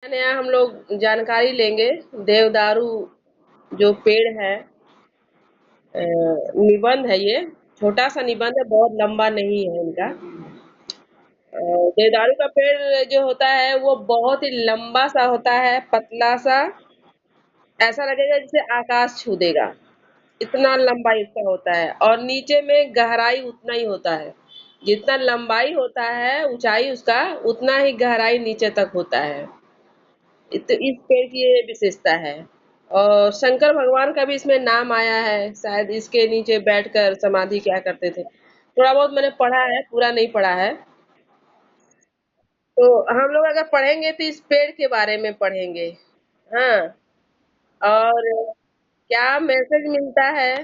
नया हम लोग जानकारी लेंगे। देवदारू जो पेड़ है, निबंध है ये। छोटा सा निबंध है, बहुत लंबा नहीं है इनका। देवदारू का पेड़ जो होता है वो बहुत ही लंबा सा होता है, पतला सा। ऐसा लगेगा जैसे आकाश छू देगा, इतना लंबा इसका होता है। और नीचे में गहराई उतना ही होता है। जितना लंबाई होता है, ऊंचाई उसका, उतना ही गहराई नीचे तक होता है। तो इस पेड़ की ये विशेषता है। और शंकर भगवान का भी इसमें नाम आया है, शायद इसके नीचे बैठकर समाधि क्या करते थे। थोड़ा बहुत मैंने पढ़ा है, पूरा नहीं पढ़ा है। तो हम लोग अगर पढ़ेंगे तो इस पेड़ के बारे में पढ़ेंगे। हाँ। और क्या मैसेज मिलता है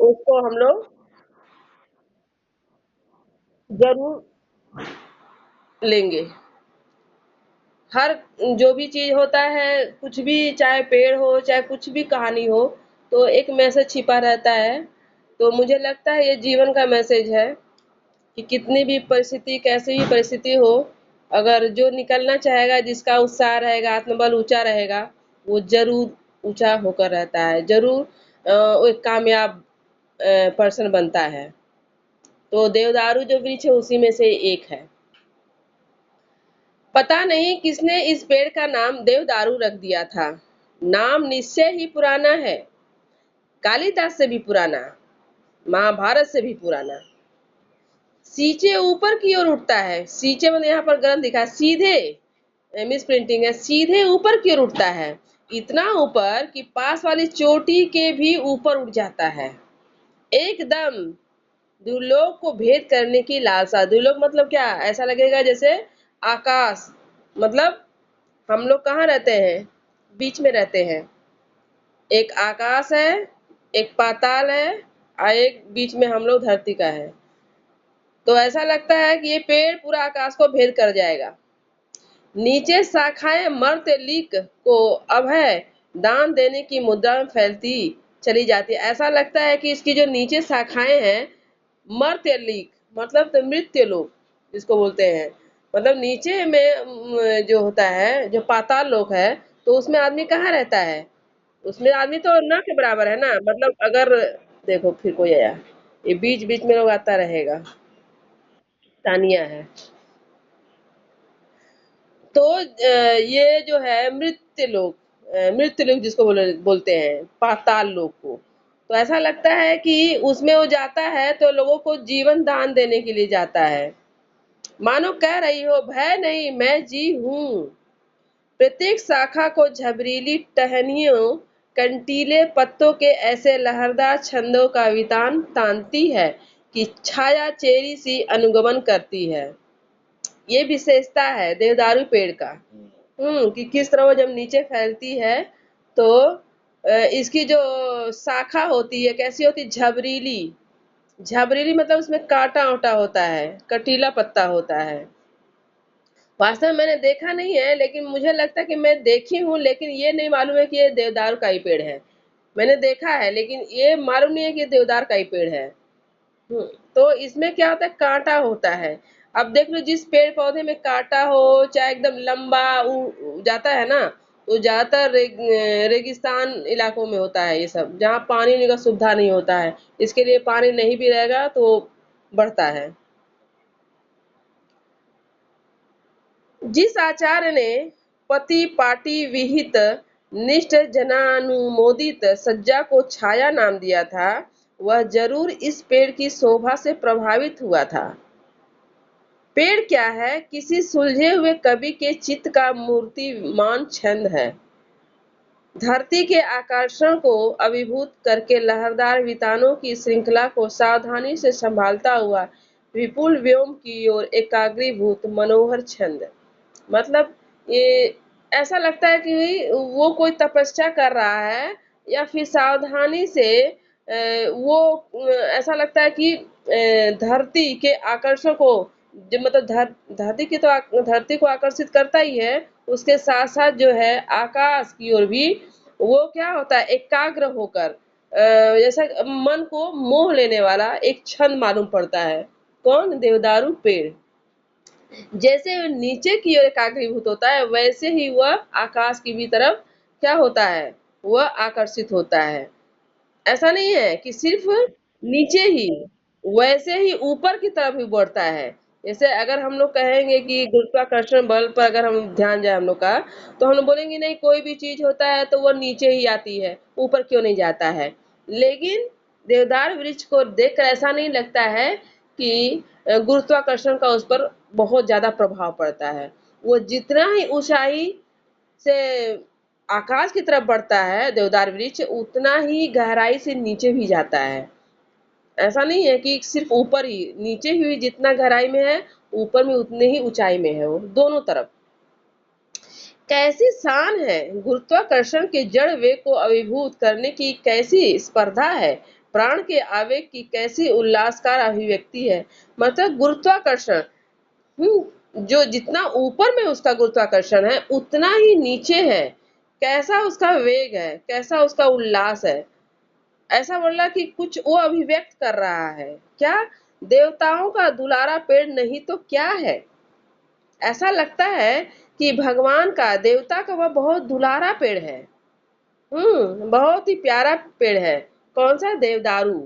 उसको हम लोग जरूर लेंगे। हर जो भी चीज होता है, कुछ भी, चाहे पेड़ हो चाहे कुछ भी कहानी हो, तो एक मैसेज छिपा रहता है। तो मुझे लगता है ये जीवन का मैसेज है कि कितनी भी परिस्थिति, कैसी भी परिस्थिति हो, अगर जो निकलना चाहेगा, जिसका उत्साह रहेगा, आत्मबल ऊंचा रहेगा, वो जरूर ऊंचा होकर रहता है, जरूर वो एक कामयाब पर्सन बनता है। तो देवदारू जो वृक्ष है उसी में से एक है। पता नहीं किसने इस पेड़ का नाम देवदारू रख दिया था। नाम निश्चय ही पुराना है, कालिदास से भी पुराना, महाभारत से भी पुराना। सींचे ऊपर की ओर उठता है। सींचे मतलब यहाँ पर गलत लिखा है, सीधे मिस प्रिंटिंग है, सीधे ऊपर की ओर उठता है। इतना ऊपर कि पास वाली चोटी के भी ऊपर उठ जाता है। एकदम दुर्लोक को भेद करने की लालसा। दुर्लोक मतलब क्या, ऐसा लगेगा जैसे आकाश। मतलब हम लोग कहाँ रहते हैं, बीच में रहते हैं। एक आकाश है, एक पाताल है, और एक बीच में हम लोग धरती का है। तो ऐसा लगता है कि ये पेड़ पूरा आकाश को भेद कर जाएगा। नीचे शाखाएं मर्त्य लीक को अभय दान देने की मुद्रा में फैलती चली जाती है। ऐसा लगता है कि इसकी जो नीचे शाखाएं हैं, मर्त्य लीक मतलब तो मृत्यु लोक जिसको बोलते हैं। मतलब नीचे में जो होता है, जो पाताल लोक है, तो उसमें आदमी कहाँ रहता है? उसमें आदमी तो न के बराबर है ना। मतलब अगर देखो, फिर कोई आया, ये बीच बीच में लोग आता रहेगा। तानिया है। तो ये जो है मृत्यु लोक, मृत्यु लोक जिसको बोलते हैं, पाताल लोक को। तो ऐसा लगता है कि उसमें वो जाता है तो लोगों को जीवन दान देने के लिए जाता है। मानो कह रही हो, भय नहीं, मैं जी हूँ। प्रत्येक शाखा को झबरीली टहनियों, कंटीले पत्तों के ऐसे लहरदार छंदों का वितान तानती है कि छाया चेरी सी अनुगमन करती है। ये विशेषता है देवदारू पेड़ का। कि किस तरह वो जब नीचे फैलती है, तो इसकी जो शाखा होती है कैसी होती है, झबरीली। झबरीली मतलब उसमें कांटा ओटा होता है, कटीला पत्ता होता है। वास्तव में मैंने देखा नहीं है, लेकिन मुझे लगता है कि मैं देखी हूँ, लेकिन ये नहीं मालूम है कि ये देवदारू का ही पेड़ है। मैंने देखा है, लेकिन ये मालूम नहीं है कि ये देवदार का ही पेड़ है। तो इसमें क्या होता है, कांटा होता है। अब देख लो, जिस पेड़ पौधे में कांटा हो, चाहे एकदम लंबा जाता है ना, तो ज्यादातर रेगिस्तान इलाकों में होता है ये सब, जहाँ पानी का सुविधा नहीं होता है। इसके लिए पानी नहीं भी रहेगा तो बढ़ता है। जिस आचार्य ने पति पाटी विहित निष्ठ जनानुमोदित सज्जा को छाया नाम दिया था, वह जरूर इस पेड़ की शोभा से प्रभावित हुआ था। पेड़ क्या है, किसी सुलझे हुए कवि के चित्त का मूर्तिमान छंद है। धरती के आकर्षण को अभिभूत करके लहरदार वितानों की श्रृंखला को सावधानी से संभालता हुआ विपुल व्योम की ओर एकाग्रीभूत मनोहर छंद। मतलब ये ऐसा लगता है कि वो कोई तपस्या कर रहा है, या फिर सावधानी से वो ऐसा लगता है कि धरती के आकर्षण को, जो मतलब धरती की तो धरती को आकर्षित करता ही है, उसके साथ साथ जो है आकाश की ओर भी वो क्या होता है, एकाग्र होकर जैसा मन को मोह लेने वाला एक क्षण मालूम पड़ता है। कौन? देवदारू पेड़। जैसे नीचे की ओर एकाग्रीभूत होता है, वैसे ही वह आकाश की भी तरफ क्या होता है, वह आकर्षित होता है। ऐसा नहीं है कि सिर्फ नीचे ही, वैसे ही ऊपर की तरफ भी बढ़ता है। जैसे अगर हम लोग कहेंगे कि गुरुत्वाकर्षण बल पर अगर हम ध्यान जाए हम लोग का, तो हम लोग बोलेंगे नहीं, कोई भी चीज होता है तो वो नीचे ही आती है, ऊपर क्यों नहीं जाता है। लेकिन देवदार वृक्ष को देखकर ऐसा नहीं लगता है कि गुरुत्वाकर्षण का उस पर बहुत ज्यादा प्रभाव पड़ता है। वो जितना ही ऊंचाई से आकाश की तरफ बढ़ता है देवदार वृक्ष, उतना ही गहराई से नीचे भी जाता है। ऐसा नहीं है कि सिर्फ ऊपर ही, नीचे भी जितना गहराई में है, ऊपर में उतने ही ऊंचाई में है, वो दोनों तरफ। कैसी शान है, गुरुत्वाकर्षण के जड़ वेग को अभिभूत करने की कैसी स्पर्धा है, प्राण के आवेग की कैसी उल्लासकार अभिव्यक्ति है। मतलब गुरुत्वाकर्षण, जो जितना ऊपर में उसका गुरुत्वाकर्षण है, उतना ही नीचे है। कैसा उसका वेग है, कैसा उसका उल्लास है। ऐसा बोला कि कुछ वो अभिव्यक्त कर रहा है। क्या देवताओं का दुलारा पेड़ नहीं तो क्या है। ऐसा लगता है कि भगवान का, देवता का वह बहुत दुलारा पेड़ है। बहुत ही प्यारा पेड़ है। कौन सा, देवदारू।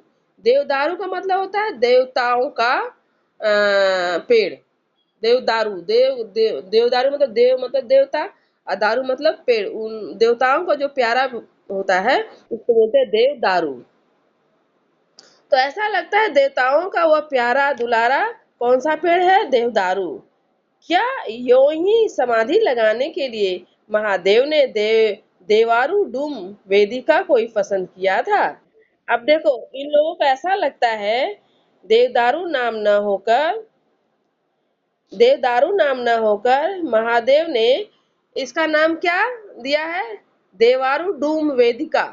देवदारू का मतलब होता है देवताओं का पेड़। देवदारू, देवदारू मतलब देव मतलब देवता, और दारू मतलब पेड़। उन देवताओं का जो प्यारा होता है उसको बोलते हैं देवदारू। तो ऐसा लगता है देवताओं का वह प्यारा दुलारा कौन सा पेड़ है, देवदारू। क्या यूं ही समाधि लगाने के लिए महादेव ने देवारू डूम वेदिका को ही पसंद किया था। अब देखो, इन लोगों को ऐसा लगता है देवदारू नाम न होकर, देवदारू नाम न होकर महादेव ने इसका नाम क्या दिया है, देवारू डूम वेदिका।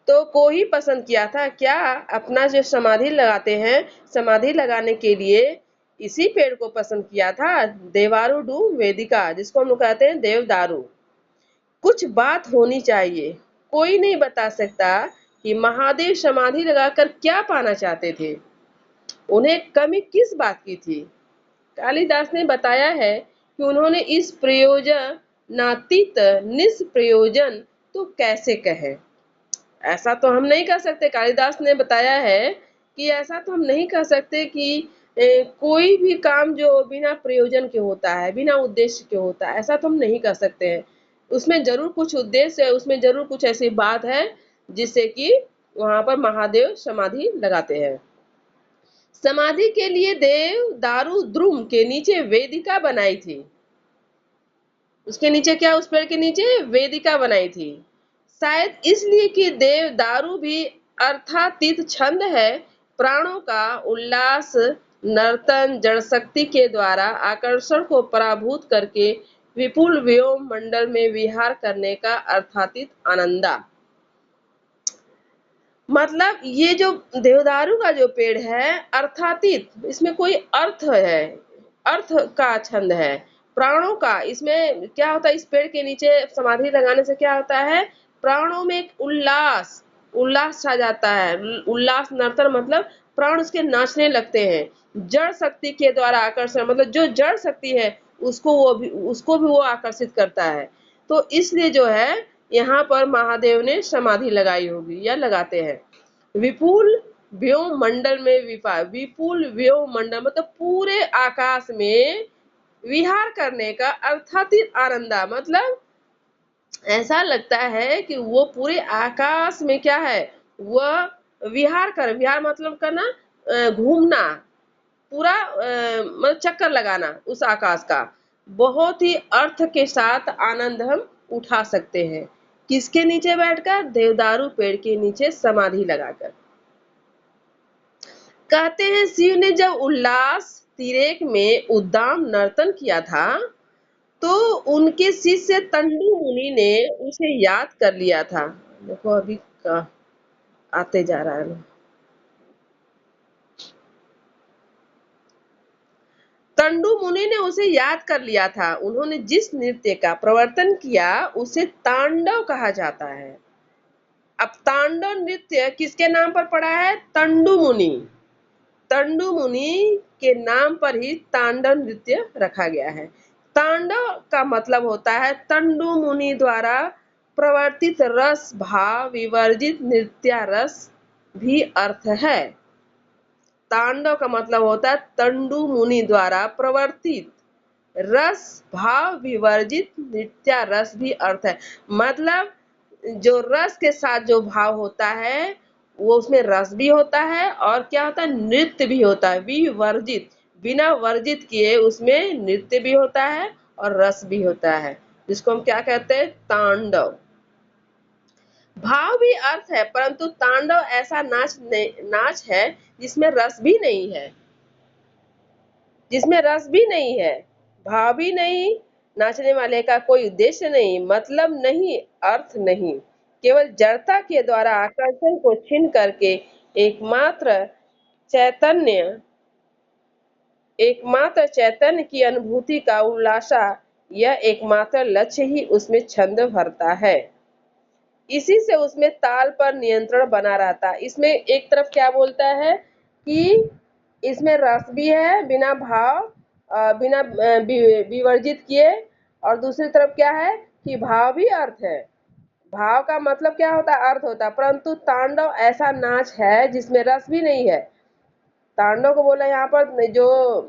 तो को ही पसंद किया था। क्या अपना जो समाधि लगाते हैं, समाधि लगाने के लिए इसी पेड़ को पसंद किया था, देवारू डूम वेदिका, जिसको हम लोग कहते हैं देवदारू। कुछ बात होनी चाहिए, कोई नहीं बता सकता कि महादेव समाधि लगाकर क्या पाना चाहते थे, उन्हें कमी किस बात की थी। कालिदास ने बताया है कि उन्होंने इस प्रयोजनातीत निष्प्रयोजन तो कैसे कहें। ऐसा तो हम नहीं कह सकते, कालिदास ने बताया है कि ऐसा तो हम नहीं कह सकते कि कोई भी काम जो बिना प्रयोजन के होता है, बिना उद्देश्य के होता है, ऐसा तो हम नहीं कह सकते हैं। उसमें जरूर कुछ उद्देश्य है, उसमें जरूर कुछ ऐसी बात है जिससे कि वहां पर महादेव समाधि लगाते हैं। समाधि के लिए देव दारू द्रुम के नीचे वेदिका बनाई थी। उसके नीचे क्या, उस पेड़ के नीचे वेदिका बनाई थी। शायद इसलिए कि देव दारू भी अर्थातीत छंद है, प्राणों का उल्लास, नर्तन जड़ शक्ति के द्वारा आकर्षण को पराभूत करके विपुल व्योम मंडल में विहार करने का अर्थातीत आनंदा। मतलब ये जो देवदारू का जो पेड़ है अर्थातीत, इसमें कोई अर्थ है, अर्थ का छंद है। प्राणों का, इसमें क्या होता है, इस पेड़ के नीचे समाधि लगाने से क्या होता है, प्राणों में एक उल्लास, उल्लास छा जाता है। उल्लास नर्तन मतलब प्राण उसके नाचने लगते हैं। जड़ शक्ति के द्वारा आकर्षण मतलब जो जड़ शक्ति है उसको भी वो आकर्षित करता है। तो इसलिए जो है यहाँ पर महादेव ने समाधि लगाई होगी या लगाते हैं। विपुल व्योम मंडल में विपुल व्योम मंडल मतलब पूरे आकाश में विहार करने का अर्थातीत आनंदा, मतलब ऐसा लगता है कि वो पूरे आकाश में क्या है, वह विहार मतलब करना, घूमना, पूरा मतलब चक्कर लगाना उस आकाश का। बहुत ही अर्थ के साथ आनंद हम उठा सकते हैं। किसके नीचे बैठकर, देवदारू पेड़ के नीचे समाधि लगाकर। कहते हैं शिव ने जब उल्लास तिरेक में उद्दाम नर्तन किया था, तो उनके शिष्य तंडु मुनि ने उसे याद कर लिया था। देखो अभी आते जा रहा है। तंडु मुनि ने उसे याद कर लिया था। उन्होंने जिस नृत्य का प्रवर्तन किया उसे तांडव कहा जाता है। अब तांडव नृत्य किसके नाम पर पड़ा है, तंडु मुनि। तंडु मुनि के नाम पर ही तांडव नृत्य रखा गया है। तांडव का मतलब होता है तंडु मुनि द्वारा प्रवर्तित रस भाव विवर्जित नृत्य रस भी अर्थ है। तांडव का मतलब होता है तंडु मुनि द्वारा प्रवर्तित रस भाव विवर्जित नृत्य रस भी अर्थ है। मतलब जो रस के साथ जो भाव होता है वो उसमें रस भी होता है और क्या होता है, नृत्य भी होता है। विवर्जित, बिना वर्जित किए उसमें नृत्य भी होता है और रस भी होता है, जिसको हम क्या कहते हैं, तांडव। भाव भी अर्थ है, परंतु तांडव ऐसा नाच है जिसमें रस भी नहीं है, जिसमें रस भी नहीं है, भाव भी नहीं, नाचने वाले का कोई उद्देश्य नहीं, मतलब नहीं, अर्थ नहीं, केवल जड़ता के द्वारा आकर्षण को छीन करके एकमात्र चैतन्य की अनुभूति का उल्लासा, यह एकमात्र लक्ष्य ही उसमें छंद भरता है। इसी से उसमें ताल पर नियंत्रण बना रहता है। इसमें एक तरफ क्या बोलता है कि इसमें रस भी है बिना भाव बिना विवर्जित किए, और दूसरी तरफ क्या है कि भाव भी अर्थ है। भाव का मतलब क्या होता है, अर्थ होता है, परंतु तांडव ऐसा नाच है जिसमें रस भी नहीं है। तांडव को बोला यहाँ पर जो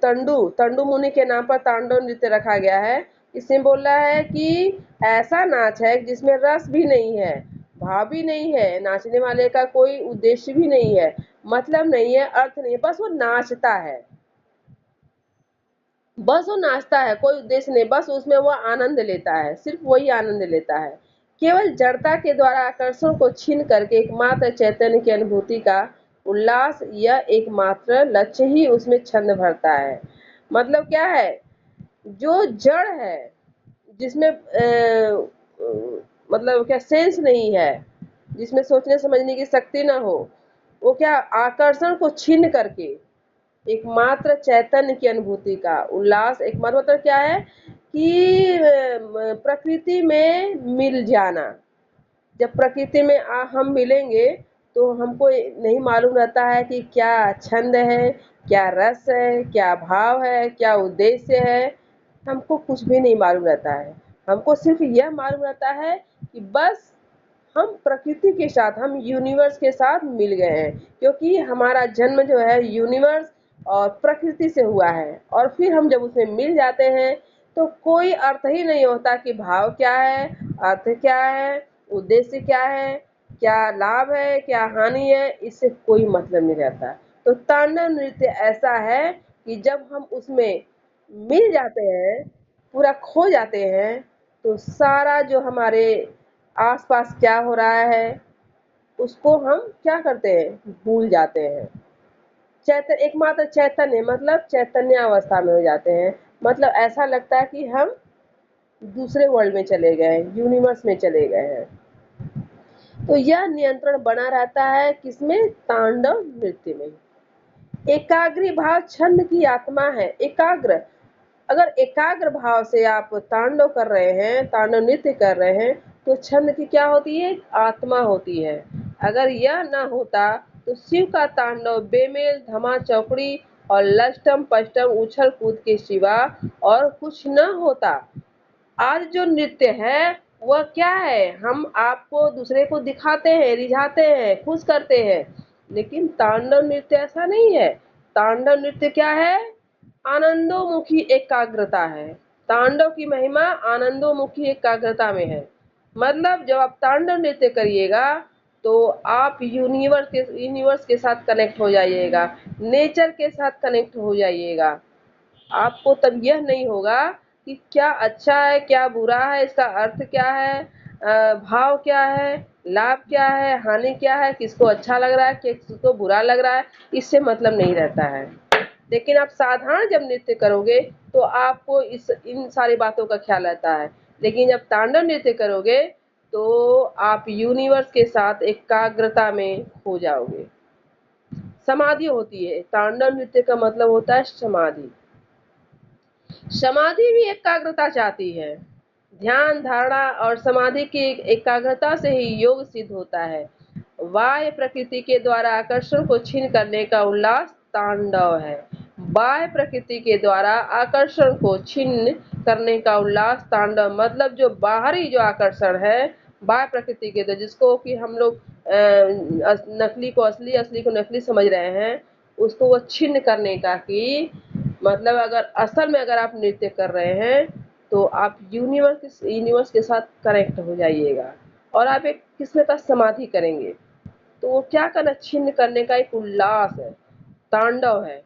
तंडु मुनि के नाम पर तांडव नृत्य रखा गया है। इसमें बोल रहा है कि ऐसा नाच है जिसमें रस भी नहीं है, भाव भी नहीं है, नाचने वाले का कोई उद्देश्य भी नहीं है, मतलब नहीं है, अर्थ नहीं है, बस वो नाचता है, बस वो नाचता है, कोई उद्देश्य नहीं, बस उसमें वो आनंद लेता है, सिर्फ वही आनंद लेता है। केवल जड़ता के द्वारा आकर्षण को छीन करके एकमात्र चैतन्य की अनुभूति का उल्लास, यह एकमात्र लक्ष्य ही उसमें छंद भरता है। मतलब क्या है, जो जड़ है, जिसमें मतलब क्या सेंस नहीं है, जिसमें सोचने समझने की शक्ति ना हो, वो क्या आकर्षण को छीन करके एकमात्र चैतन्य की अनुभूति का उल्लास, एकमात्र मतलब क्या है कि प्रकृति में मिल जाना। जब प्रकृति में हम मिलेंगे तो हमको नहीं मालूम रहता है कि क्या छंद है, क्या रस है, क्या भाव है, क्या उद्देश्य है, हमको कुछ भी नहीं मालूम रहता है। हमको सिर्फ यह मालूम रहता है कि बस हम प्रकृति के साथ, हम यूनिवर्स के साथ मिल गए हैं, क्योंकि हमारा जन्म जो है यूनिवर्स और प्रकृति से हुआ है। और फिर हम जब उसमें मिल जाते हैं तो कोई अर्थ ही नहीं होता कि भाव क्या है, अर्थ क्या है, उद्देश्य क्या है, क्या लाभ है, क्या हानि है, इससे कोई मतलब नहीं रहता। तो तांडव नृत्य ऐसा है कि जब हम उसमें मिल जाते हैं, पूरा खो जाते हैं, तो सारा जो हमारे आसपास क्या हो रहा है उसको हम क्या करते हैं, भूल जाते हैं। एकमात्र चैतन्य, मतलब चैतन्य अवस्था में हो जाते हैं। मतलब ऐसा लगता है कि हम दूसरे वर्ल्ड में चले गए, यूनिवर्स में चले गए हैं। तो यह नियंत्रण बना रहता है किसमें, तांडव नृत्य में। एकाग्री भाव छंद की आत्मा है। एकाग्र, अगर एकाग्र भाव से आप तांडव कर रहे हैं, तांडव नृत्य कर रहे हैं, तो छंद की क्या होती है, आत्मा होती है। अगर यह न होता तो शिव का तांडव बेमेल धमा चौकड़ी और लष्टम पष्टम उछल कूद के सिवा और कुछ न होता। आज जो नृत्य है वह क्या है, हम आपको दूसरे को दिखाते हैं, रिझाते हैं, खुश करते हैं, लेकिन तांडव नृत्य ऐसा नहीं है। तांडव नृत्य क्या है, आनंदोमुखी एकाग्रता है। तांडव की महिमा आनंदोमुखी एकाग्रता में है। मतलब जब आप तांडव नृत्य करिएगा तो आप यूनिवर्स के साथ कनेक्ट हो जाइएगा, नेचर के साथ कनेक्ट हो जाइएगा। आपको तब यह नहीं होगा कि क्या अच्छा है, क्या बुरा है, इसका अर्थ क्या है, भाव क्या है, लाभ क्या है, हानि क्या है, किसको अच्छा लग रहा है, किसको बुरा लग रहा है, इससे मतलब नहीं रहता है। लेकिन आप साधारण जब नृत्य करोगे तो आपको इन सारी बातों का ख्याल रहता है। लेकिन जब तांडव नृत्य करोगे तो आप यूनिवर्स के साथ एकाग्रता में खो जाओगे। समाधि होती है, तांडव नृत्य का मतलब होता है समाधि। समाधि भी एकाग्रता चाहती है। ध्यान धारणा और समाधि की एकाग्रता से ही योग सिद्ध होता है। बाह्य प्रकृति के द्वारा आकर्षण को छीन करने का उल्लास तांडव है। बाह्य प्रकृति के द्वारा आकर्षण को छीन करने का उल्लास तांडव, मतलब जो बाहरी जो आकर्षण है बाह्य प्रकृति के द्वारा, जिसको कि हम लोग नकली को असली, असली को नकली समझ रहे हैं, उसको वो छीन करने का कि मतलब अगर असल में अगर आप नृत्य कर रहे हैं तो आप यूनिवर्स के साथ कनेक्ट हो जाइएगा और आप एक किस्म का समाधि करेंगे। तो वो क्या करना, छिन्न करने का एक उल्लास है, तांडव है।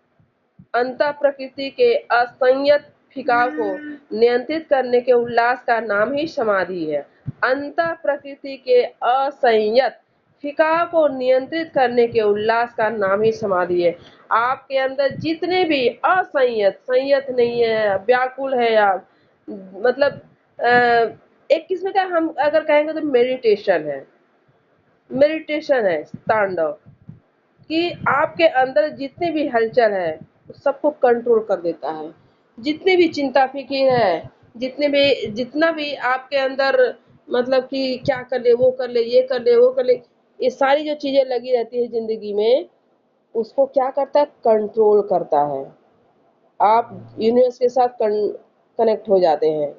अंतः प्रकृति के असंयत फिकाव को नियंत्रित करने के उल्लास का नाम ही समाधि है। अंतः प्रकृति के असंयत फिकाव को नियंत्रित करने के उल्लास का नाम ही समाधि है। आपके अंदर जितने भी असंयत, संयत नहीं है, व्याकुल है आप, मतलब एक किस्म का हम अगर कहेंगे तो मेडिटेशन है तांडव, कि आपके अंदर जितने भी हलचल है सबको कंट्रोल कर देता है। जितने भी चिंता फिक्र है, जितना भी आपके अंदर मतलब कि क्या कर ले, वो कर ले, ये कर ले, वो कर ले, ये सारी जो चीजें लगी रहती है जिंदगी में, उसको क्या करता है, कंट्रोल करता है। आप यूनिवर्स के साथ कनेक्ट हो जाते हैं।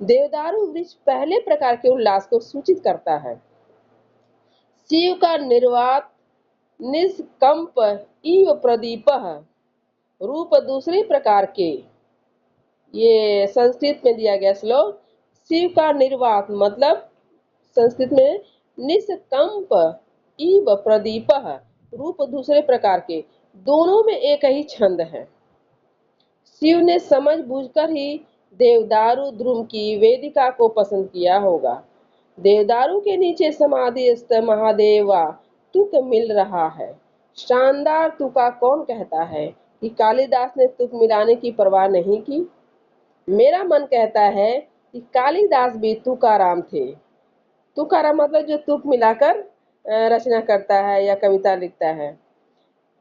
देवदारू वृक्ष पहले प्रकार के उल्लास को सूचित करता है। शिव का निर्वात निष्कंप इव प्रदीपः रूप दूसरे प्रकार के, ये संस्कृत में दिया गया श्लोक। शिव का निर्वात मतलब संस्कृत में निष्कंप इव प्रदीपः रूप दूसरे प्रकार के, दोनों में एक ही छंद है। शिव ने समझ बूझकर ही देवदारू ध्रुम की वेदिका को पसंद किया होगा। देवदारू के नीचे समाधिस्थ महादेवा तुक मिल रहा है। शानदार तुका कौन कहता है कि कालिदास ने तुक मिलाने की परवाह नहीं की। मेरा मन कहता है कि कालिदास भी तुकाराम थे। तुकाराम मतलब जो तुक मिलाकर रचना करता है या कविता लिखता है।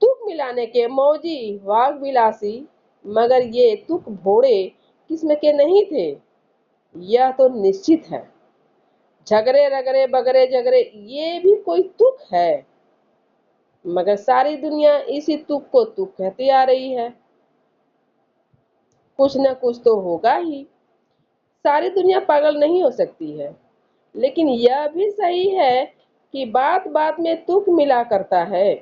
तुक मिलाने के मौजी वाग विलासी, मगर ये तुक भोड़े किस्म के नहीं थे, यह तो निश्चित है। झगरे रगरे बगरे जगरे ये भी कोई तुक है, मगर सारी दुनिया इसी तुक को तुक कहती आ रही है। कुछ न कुछ तो होगा ही, सारी दुनिया पागल नहीं हो सकती है। लेकिन यह भी सही है कि बात बात में तुक मिला करता है।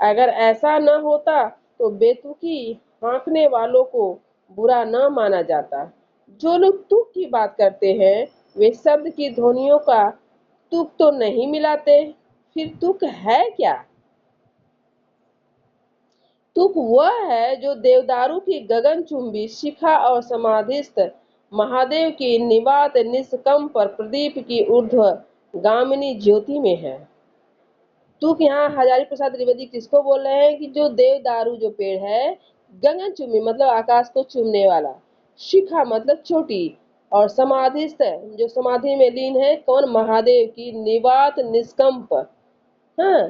अगर ऐसा न होता तो बेतुकी हाँकने वालों को बुरा न माना जाता। जो लोग तुक की बात करते हैं वे शब्द की ध्वनियों का तुक तो नहीं मिलाते, फिर तुक है क्या? तुक वह है जो देवदारू की गगनचुंबी शिखा और समाधिस्थ महादेव की निवात निष्कंप पर प्रदीप की ऊर्ध्व गामिनी ज्योति में है। तुक यहाँ हजारी प्रसाद द्विवेदी किसको बोल रहे हैं कि जो देवदारू जो पेड़ है, गगनचुंबी मतलब आकाश को चूमने वाला, शिखा मतलब छोटी, और समाधिस्थ जो समाधि में लीन है, कौन, महादेव की निवात निष्कंप, हाँ,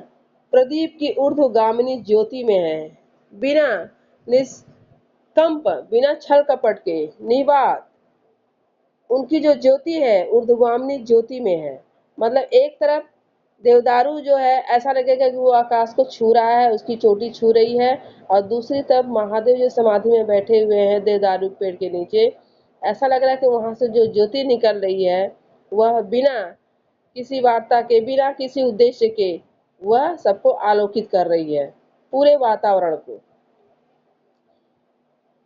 प्रदीप की ऊर्ध्वगामिनी ज्योति में है। बिना निष्कंप, बिना छल कपट के, निवात उनकी जो ज्योति है ऊर्ध्वगामिनी ज्योति में है। मतलब एक तरफ देवदारू जो है ऐसा लगेगा कि वो आकाश को छू रहा है, उसकी चोटी छू रही है, और दूसरी तरफ महादेव जो समाधि में बैठे हुए हैं देवदारू पेड़ के नीचे, ऐसा लग रहा है कि वहां से जो ज्योति निकल रही है वह बिना किसी वार्ता के, बिना किसी उद्देश्य के, वह सबको आलोकित कर रही है, पूरे वातावरण को।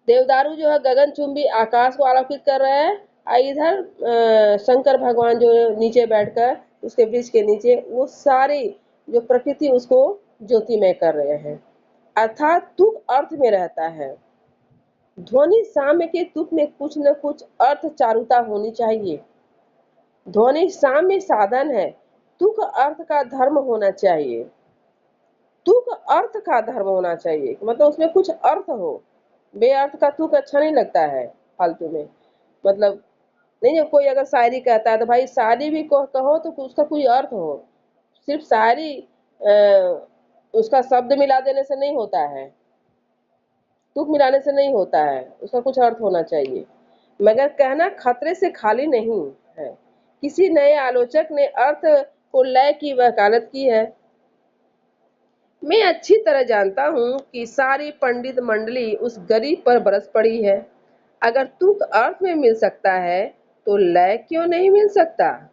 देवदारू जो है गगनचुंबी आकाश को आलोकित कर रहा है, और इधर शंकर भगवान जो नीचे बैठकर उसके वृक्ष के नीचे, वो सारी जो प्रकृति उसको ज्योतिमय कर रहे हैं। अर्थात तुक अर्थ में रहता है। ध्वनि साम्य के तुक में कुछ न कुछ अर्थ चारुता होनी चाहिए। ध्वनि साम्य साधन है, तुक अर्थ का धर्म होना चाहिए। तुक अर्थ का धर्म होना चाहिए, मतलब उसमें कुछ अर्थ हो। बेअर्थ का तुक अच्छा नहीं लगता है फालतू में, मतलब नहीं। जब कोई अगर शायरी कहता है तो भाई शायरी भी कहो तो उसका कोई अर्थ हो। सिर्फ शायरी उसका शब्द मिला देने से नहीं होता है, तुक मिलाने से नहीं होता है, उसका कुछ अर्थ होना चाहिए। मगर कहना खतरे से खाली नहीं है। किसी नए आलोचक ने अर्थ को लय की वकालत की है। मैं अच्छी तरह जानता हूँ कि सारी पंडित मंडली उस गरीब पर बरस पड़ी है। अगर तुक अर्थ में मिल सकता है तो लय क्यों नहीं मिल सकता?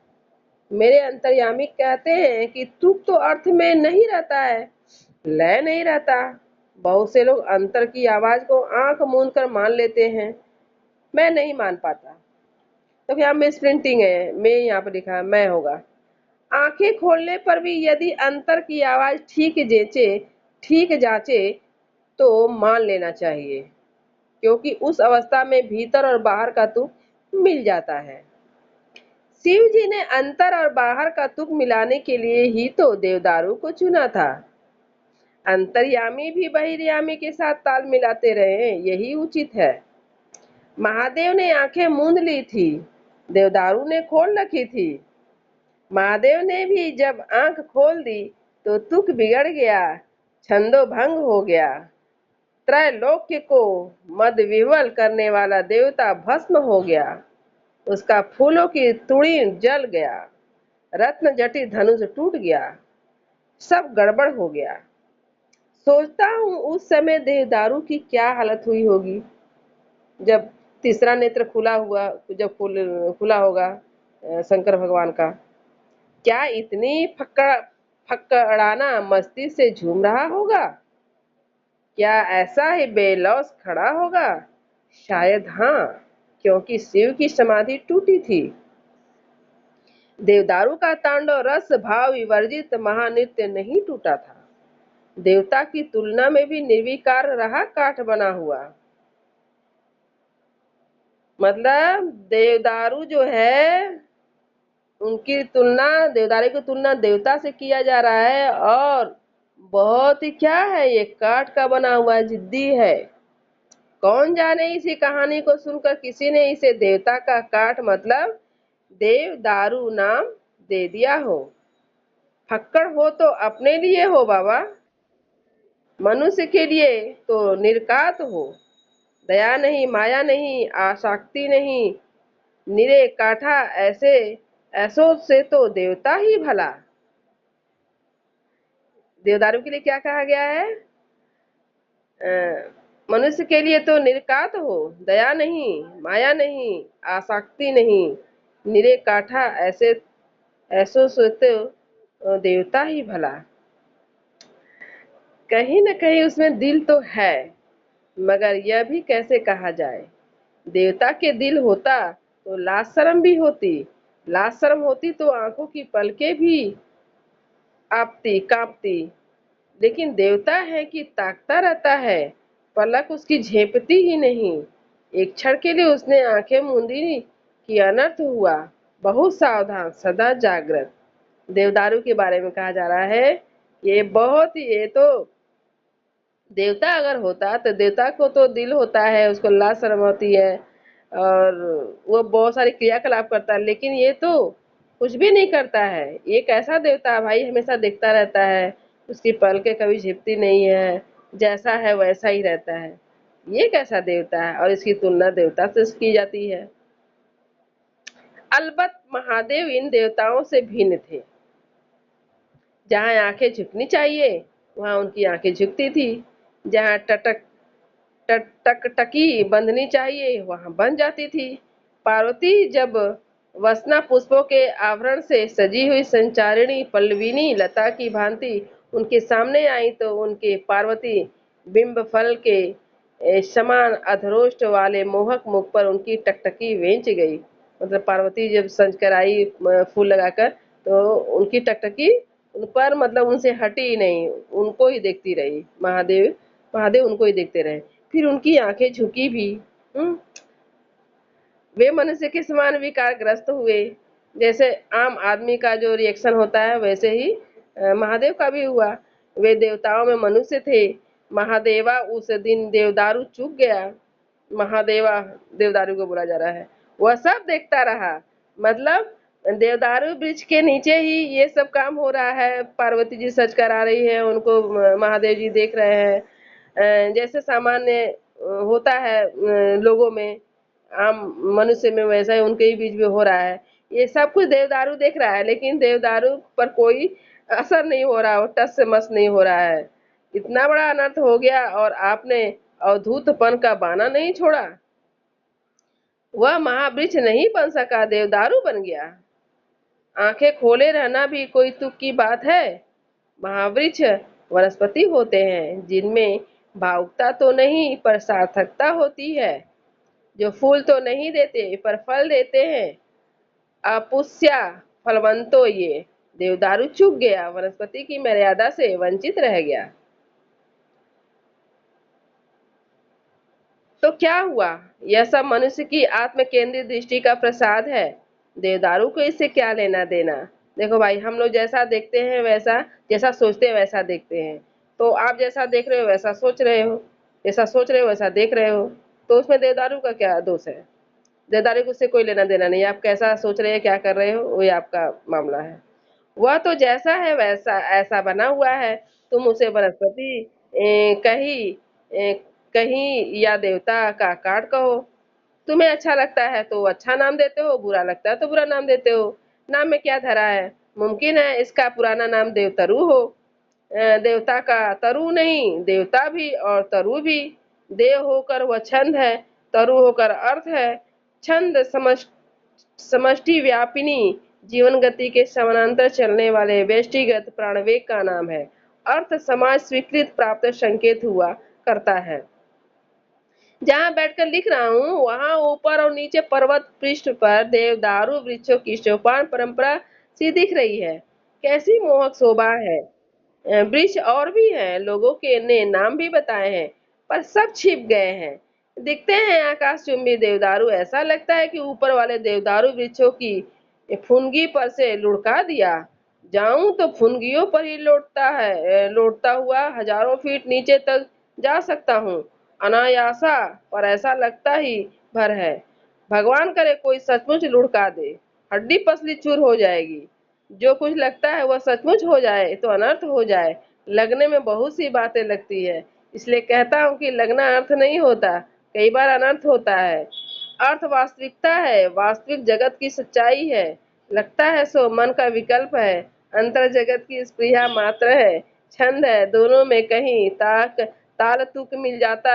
मेरे अंतर्यामी कहते हैं कि तुक तो अर्थ में नहीं रहता है, लय नहीं रहता। बहुत से लोग अंतर की आवाज को आंख मूंद कर मान लेते हैं, मैं नहीं मान पाता। तो यहाँ मिस प्रिंटिंग है, मैं यहाँ पर लिखा है मैं होगा। आंखें खोलने पर भी यदि अंतर की आवाज ठीक जांचे तो मान लेना चाहिए, क्योंकि उस अवस्था में भीतर और बाहर का तुक मिल जाता है। शिव जी ने अंतर और बाहर का तुक मिलाने के लिए ही तो देवदारू को चुना था। अंतर्यामी भी बहिर्यामी के साथ ताल मिलाते रहे, यही उचित है। महादेव ने आंखें मूंद ली थी, देवदारू ने खोल रखी थी। महादेव ने भी जब आंख खोल दी तो तुक बिगड़ गया, छंदो भंग हो गया। त्रैलोक्य को मद विह्वल करने वाला देवता भस्म हो गया, उसका फूलों की तुड़ी जल गया, रत्न जटित धनुष टूट गया, सब गड़बड़ हो गया। सोचता हूँ उस समय देवदारू की क्या हालत हुई होगी जब तीसरा नेत्र खुला हुआ, जब खुला होगा शंकर भगवान का। क्या इतनी फक्कड़ाना मस्ती से झूम रहा होगा? क्या ऐसा ही बेलौस खड़ा होगा? शायद हाँ, क्योंकि शिव की समाधि टूटी थी। देवदारू का तांडव रस भाव विवर्जित महानृत्य नहीं टूटा था। देवता की तुलना में भी निर्विकार रहा काठ बना हुआ। मतलब देवदारू जो है, उनकी तुलना, देवदारू की तुलना देवता से किया जा रहा है, और बहुत ही क्या है, ये काठ का बना हुआ है, जिद्दी है। कौन जाने इसी कहानी को सुनकर किसी ने इसे देवता का काठ मतलब देवदारू नाम दे दिया हो। फक्कड़ हो तो अपने लिए हो बाबा, मनुष्य के लिए तो निर्कात हो। दया नहीं, माया नहीं, आसक्ति नहीं, निरे काठा ऐसो से तो देवता ही भला। देवदारू के लिए क्या कहा गया है? मनुष्य के लिए तो निर्कात हो, दया नहीं, माया नहीं, आसक्ति नहीं, निरे काठा ऐसो से तो देवता ही भला। कहीं न कहीं उसमें दिल तो है, मगर यह भी कैसे कहा जाए। देवता के दिल होता तो लाज शर्म भी होती, लाज शर्म होती तो आंखों की पलकें भी कांपती। लेकिन देवता है कि ताकता रहता है, पलक उसकी झेपती ही नहीं। एक क्षण के लिए उसने आंखें मूंदी कि अनर्थ हुआ। बहुत सावधान, सदा जागृत। देवदारू के बारे में कहा जा रहा है, ये तो देवता अगर होता तो देवता को तो दिल होता है, उसको लाज शर्म होती है, और वो बहुत सारी क्रियाकलाप करता है, लेकिन ये तो कुछ भी नहीं करता है। ये कैसा देवता है भाई, हमेशा देखता रहता है, उसकी पलकें कभी झिपती नहीं है, जैसा है वैसा ही रहता है। ये कैसा देवता है? और इसकी तुलना देवता से की जाती है। अलबत्त महादेव इन देवताओं से भिन्न थे। जहाँ आंखें झुकनी चाहिए वहाँ उनकी आंखें झुकती थी, जहाँ टकटकी बंधनी चाहिए वहाँ बंध जाती थी। पार्वती जब वसना पुष्पों के आवरण से सजी हुई संचारिणी पल्लविनी लता की भांति उनके सामने आई तो उनके पार्वती बिंब फल के समान अधरोष्ट वाले मोहक मुख पर उनकी टकटकी वेंच गई। मतलब पार्वती जब संज कर आई फूल लगाकर, तो उनकी टकटकी उन पर मतलब उनसे हटी ही नहीं, उनको ही देखती रही। महादेव उनको ही देखते रहे। फिर उनकी आंखें झुकी भी। वे मनुष्य के समान विकारग्रस्त हुए। जैसे आम आदमी का जो रिएक्शन होता है वैसे ही महादेव का भी हुआ। वे देवताओं में मनुष्य थे। महादेवा उस दिन देवदारू चूक गया। महादेवा देवदारू को बोला जा रहा है, वह सब देखता रहा। मतलब देवदारू वृक्ष के नीचे ही ये सब काम हो रहा है। पार्वती जी सच कर आ रही है, उनको महादेव जी देख रहे हैं। जैसे सामान्य होता है लोगों में, आम मनुष्य में, वैसा ही उनके ही बीच में हो रहा है। ये सब कुछ देवदारू देख रहा है, लेकिन देवदारू पर कोई असर नहीं हो रहा, टस से मस नहीं हो रहा है। इतना बड़ा अनर्थ हो गया और आपने अवधूतपन का बहाना नहीं छोड़ा। वह महावृक्ष नहीं बन सका, देवदारू बन गया। आंखें खोले रहना भी कोई तुक की बात है। महावृक्ष वनस्पति होते हैं जिनमें भावुकता तो नहीं पर सार्थकता होती है, जो फूल तो नहीं देते पर फल देते हैं। अपुष्या फलवंतो ये। देवदारू चूक गया, वनस्पति की मर्यादा से वंचित रह गया। तो क्या हुआ? यह सब मनुष्य की आत्म केंद्रित दृष्टि का प्रसाद है। देवदारू को इससे क्या लेना देना? देखो भाई, हम लोग जैसा देखते हैं वैसा, जैसा सोचते हैं वैसा देखते हैं। तो आप जैसा देख रहे हो वैसा सोच रहे हो, जैसा सोच रहे हो वैसा देख रहे हो। तो उसमें देवदारू का क्या दोष है? देवदारू को उससे कोई लेना देना नहीं। आप कैसा सोच रहे हैं, क्या कर रहे हो, वही आपका मामला है। वह तो जैसा है वैसा ऐसा बना हुआ है। तुम उसे वनस्पति कही कहीं या देवता का काट कहो। तुम्हें अच्छा लगता है तो अच्छा नाम देते हो, बुरा लगता है तो बुरा नाम देते हो। नाम में क्या धरा है? मुमकिन है इसका पुराना नाम देवतरु हो। देवता का तरु नहीं, देवता भी और तरु भी। देव होकर वह छंद है, तरु होकर अर्थ है। छंद समष्टि व्यापिनी जीवन गति के समानांतर चलने वाले व्यष्टिगत प्राणवेग का नाम है। अर्थ समाज स्वीकृत प्राप्त संकेत हुआ करता है। जहाँ बैठकर लिख रहा हूँ वहां ऊपर और नीचे पर्वत पृष्ठ पर देवदारू वृक्षों की सोपान परंपरा सी दिख रही है। कैसी मोहक शोभा है। वृक्ष और भी हैं, लोगों के ने नाम भी बताए हैं, पर सब छिप गए हैं। दिखते हैं आकाश चुंबी देवदारू, ऐसा लगता है कि ऊपर वाले देवदारू वृक्षों की फुनगी पर से लुढ़का दिया। जाऊं तो फुनगियों पर ही लौटता हुआ हजारों फीट नीचे तक जा सकता हूँ अनायासा, पर ऐसा लगता ही भर है। भगवान करे कोई सचमुच लुढ़का दे, हड्डी पसली चूर हो जाएगी। जो कुछ लगता है वह सचमुच हो जाए तो अनर्थ हो जाए। लगने में बहुत सी बातें लगती है, इसलिए कहता हूँ कि लगना अर्थ नहीं होता, कई बार अनर्थ होता है। अर्थ वास्तविकता है, वास्तविक जगत की सच्चाई है। लगता है सो मन का विकल्प है, अंतर जगत की स्पृहा मात्र है। छंद है, दोनों में कहीं ताल तुक मिल जाता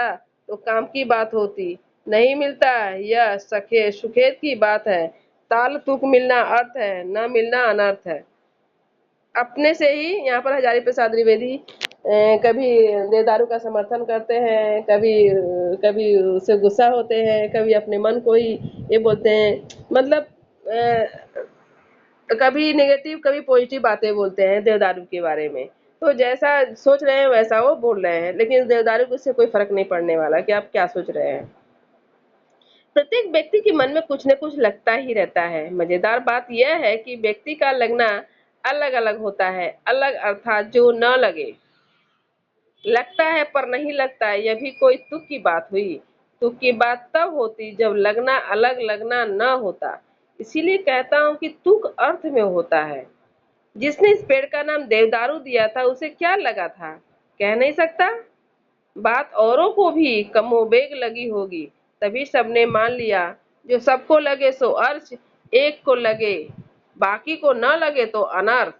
तो काम की बात होती। नहीं मिलता, यह सुखेद की बात है। ताल तुक मिलना अर्थ है, न मिलना अनर्थ है। अपने से ही यहाँ पर हजारी प्रसाद द्विवेदी कभी देवदारू का समर्थन करते हैं, कभी कभी उससे गुस्सा होते हैं, कभी अपने मन को ही ये बोलते हैं। मतलब कभी नेगेटिव कभी पॉजिटिव बातें बोलते हैं देवदारू के बारे में। तो जैसा सोच रहे हैं वैसा वो बोल रहे हैं, लेकिन देवदारू को इससे कोई फर्क नहीं पड़ने वाला कि आप क्या सोच रहे हैं। प्रत्येक व्यक्ति के मन में कुछ न कुछ लगता ही रहता है। मजेदार बात यह है कि व्यक्ति का लगना अलग अलग होता है। अलग अर्थात जो न लगे, लगता है पर नहीं लगता, यह भी कोई तुक की बात हुई। तुक की बात तब होती जब लगना अलग लगना न होता। इसीलिए कहता हूँ कि तुक अर्थ में होता है। जिसने इस पेड़ का नाम देवदारू दिया था उसे क्या लगा था, कह नहीं सकता। बात औरों को भी कमोबेग लगी होगी, तभी सबने मान लिया। जो सबको लगे सो अर्थ, एक को लगे बाकी को न लगे तो अनर्थ।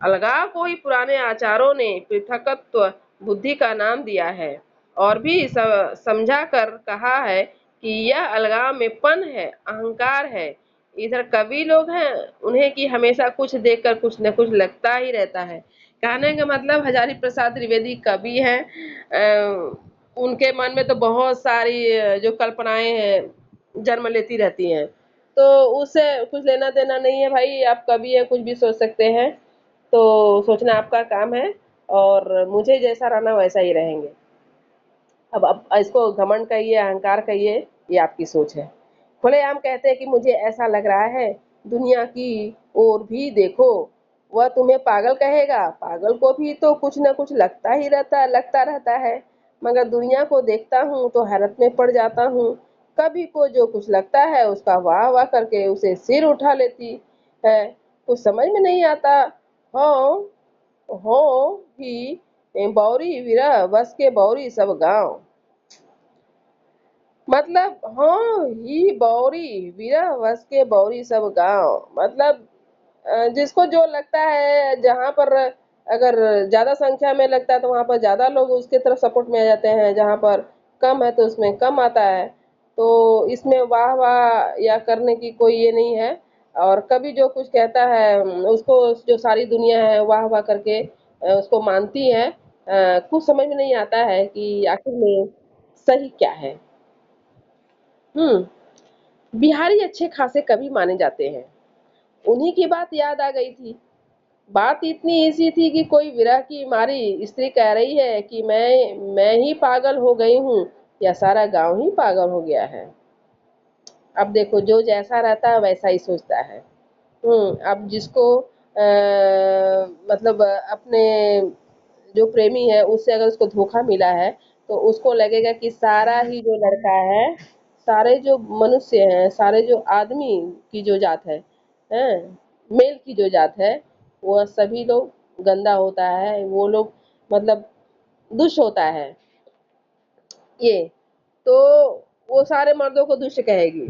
अलगाव को ही पुराने आचारों ने पृथकत्व बुद्धि का नाम दिया है, और भी समझा कर कहा है कि यह अलगाव में पन है, अहंकार है। इधर कवि लोग हैं, उन्हें कि हमेशा कुछ देखकर कुछ न कुछ लगता ही रहता है। कहने का मतलब हजारी प्रसाद द्विवेदी कवि हैं। उनके मन में तो बहुत सारी जो कल्पनाएं हैं जन्म लेती रहती हैं, तो उससे कुछ लेना देना नहीं है भाई। आप कवि हैं, कुछ भी सोच सकते हैं, तो सोचना आपका काम है, और मुझे जैसा रहना वैसा ही रहेंगे। अब इसको घमंड कहिए, अहंकार कहिए, ये आपकी सोच है। खुलेआम कहते हैं कि मुझे ऐसा लग रहा है, दुनिया की ओर भी देखो। वह तुम्हें पागल कहेगा, पागल को भी तो कुछ न कुछ लगता रहता है। मगर दुनिया को देखता हूँ तो हैरत में पड़ जाता हूँ। कभी को जो कुछ लगता है उसका वाह वाह करके उसे सिर उठा लेती है। कुछ समझ में नहीं आता। हाँ हो ही बौरी विरह बस के बौरी सब गांव। मतलब हाँ ही बौरी विरह बस के बौरी सब गांव। मतलब जिसको जो लगता है, जहाँ पर अगर ज़्यादा संख्या में लगता है तो वहाँ पर ज़्यादा लोग उसके तरफ सपोर्ट में आ जाते हैं, जहाँ पर कम है तो उसमें कम आता है। तो इसमें वाह वाह या करने की कोई ये नहीं है। और कभी जो कुछ कहता है उसको जो सारी दुनिया है वाह वाह करके उसको मानती है। कुछ समझ में नहीं आता है कि आखिर में सही क्या है। बिहारी अच्छे खासे कवि माने जाते हैं। उन्हीं की बात याद आ गई थी। बात इतनी ऐसी थी कि कोई विरह की मारी स्त्री कह रही है कि मैं ही पागल हो गई हूँ या सारा गांव ही पागल हो गया है। अब देखो जो जैसा रहता है वैसा ही सोचता है। अब जिसको मतलब अपने जो प्रेमी है उससे अगर उसको धोखा मिला है तो उसको लगेगा कि सारा ही जो लड़का है, सारे जो मनुष्य हैं, सारे जो आदमी की जो जात है, हैं, मेल की जो जात है, वह सभी लोग गंदा होता है, वो लोग मतलब दुष्ट होता है ये। तो वो सारे मर्दों को दुष्ट कहेगी।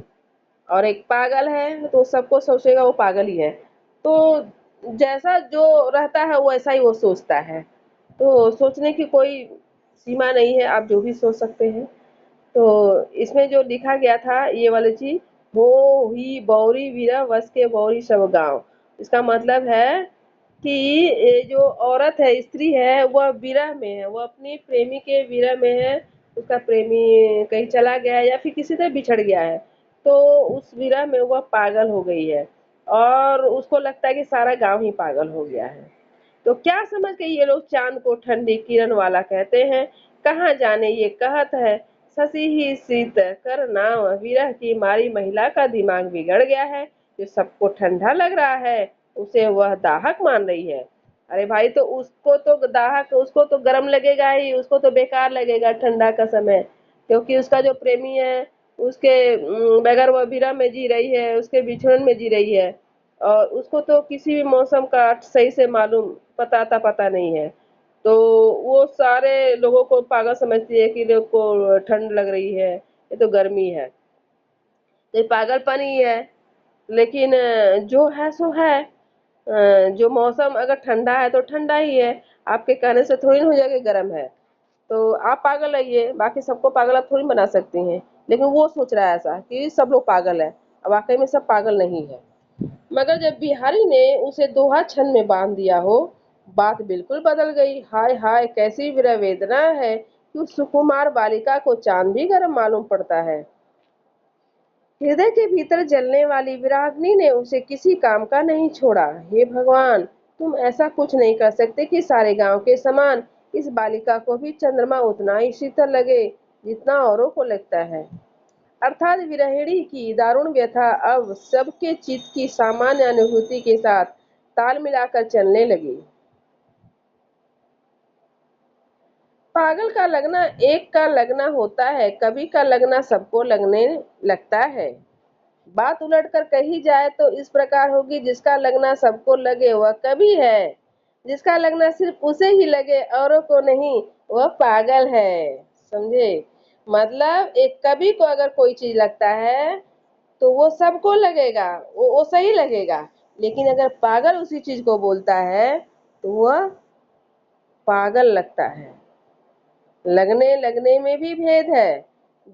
और एक पागल है तो सबको सोचेगा वो पागल ही है। तो जैसा जो रहता है वैसा ही वो सोचता है। तो सोचने की कोई सीमा नहीं है, आप जो भी सोच सकते हैं। तो इसमें जो लिखा गया था ये वाली चीज, हो ही बौरी वीरा वस के बौरी सब गाँव। इसका मतलब है कि ये जो औरत है, स्त्री है, वह विरह में है, वह अपनी प्रेमी के विरह में है। उसका प्रेमी कहीं चला गया है या फिर किसी से बिछड़ गया है, तो उस विरह में वह पागल हो गई है और उसको लगता है कि सारा गांव ही पागल हो गया है। तो क्या समझ के ये लोग चांद को ठंडी किरण वाला कहते हैं। कहाँ जाने ये कहत है, शशि ही शीत कर नाव, विरह की मारी महिला का दिमाग बिगड़ गया है। जो सबको ठंडा लग रहा है उसे वह दाहक मान रही है। अरे भाई, तो उसको तो दाहक, उसको तो गर्म लगेगा ही, उसको तो बेकार लगेगा ठंडा का समय, क्योंकि उसका जो प्रेमी है उसके बगैर वह विरह में जी रही है, उसके बिछड़न में जी रही है। और उसको तो किसी भी मौसम का सही से मालूम पता नहीं है। तो वो सारे लोगों को पागल समझती है कि लोग को ठंड लग रही है, ये तो गर्मी है, ये पागलपन ही है। लेकिन जो है सो है। जो मौसम अगर ठंडा है तो ठंडा ही है, आपके कहने से थोड़ी ना हो जाएगा गर्म है। तो आप पागल रहिए, बाकी सबको पागल आप थोड़ी बना सकती हैं। लेकिन वो सोच रहा है ऐसा कि सब लोग पागल है, अब वाकई में सब पागल नहीं है। मगर जब बिहारी ने उसे दोहा छंद में बांध दिया हो, बात बिल्कुल बदल गई। हाय हाय कैसी विरह वेदना है कि उस सुकुमार बालिका को चांद भी गर्म मालूम पड़ता है। हृदय के भीतर जलने वाली विराग्नि ने उसे किसी काम का नहीं छोड़ा। हे भगवान, तुम ऐसा कुछ नहीं कर सकते कि सारे गांव के समान इस बालिका को भी चंद्रमा उतना ही शीतल लगे जितना औरों को लगता है। अर्थात विरहिणी की दारुण व्यथा अब सबके चित्त की सामान्य अनुभूति के साथ ताल मिलाकर चलने लगी। पागल का लगना एक का लगना होता है, कवि का लगना सबको लगने लगता है। बात उलट कर कही जाए तो इस प्रकार होगी, जिसका लगना सबको लगे वह कवि है, जिसका लगना सिर्फ उसे ही लगे औरों को नहीं वह पागल है। समझे? मतलब एक कवि को अगर कोई चीज लगता है तो वो सबको लगेगा, वो सही लगेगा। लेकिन अगर पागल उसी चीज को बोलता है तो वह पागल लगता है। लगने लगने में भी भेद है।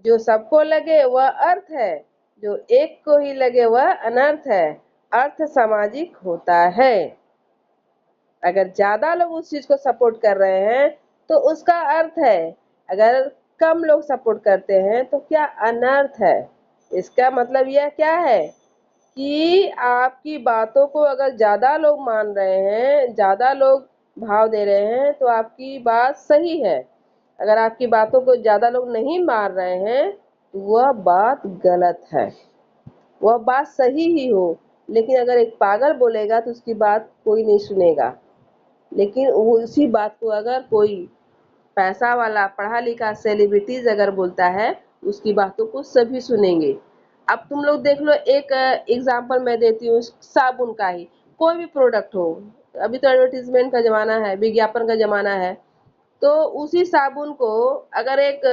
जो सबको लगे वह अर्थ है, जो एक को ही लगे वह अनर्थ है। अर्थ सामाजिक होता है। अगर ज्यादा लोग उस चीज को सपोर्ट कर रहे हैं तो उसका अर्थ है, अगर कम लोग सपोर्ट करते हैं तो क्या अनर्थ है। इसका मतलब यह क्या है कि आपकी बातों को अगर ज्यादा लोग मान रहे हैं, ज्यादा लोग भाव दे रहे हैं तो आपकी बात सही है। अगर आपकी बातों को ज्यादा लोग नहीं मान रहे हैं तो वह बात गलत है, वह बात सही ही हो। लेकिन अगर एक पागल बोलेगा तो उसकी बात कोई नहीं सुनेगा। लेकिन वो उसी बात को अगर कोई पैसा वाला पढ़ा लिखा सेलिब्रिटीज अगर बोलता है, उसकी बातों को सभी सुनेंगे। अब तुम लोग देख लो, एक एग्जांपल मैं देती हूँ साबुन का ही। कोई भी प्रोडक्ट हो, अभी तो एडवर्टीजमेंट का जमाना है, विज्ञापन का जमाना है। तो उसी साबुन को अगर एक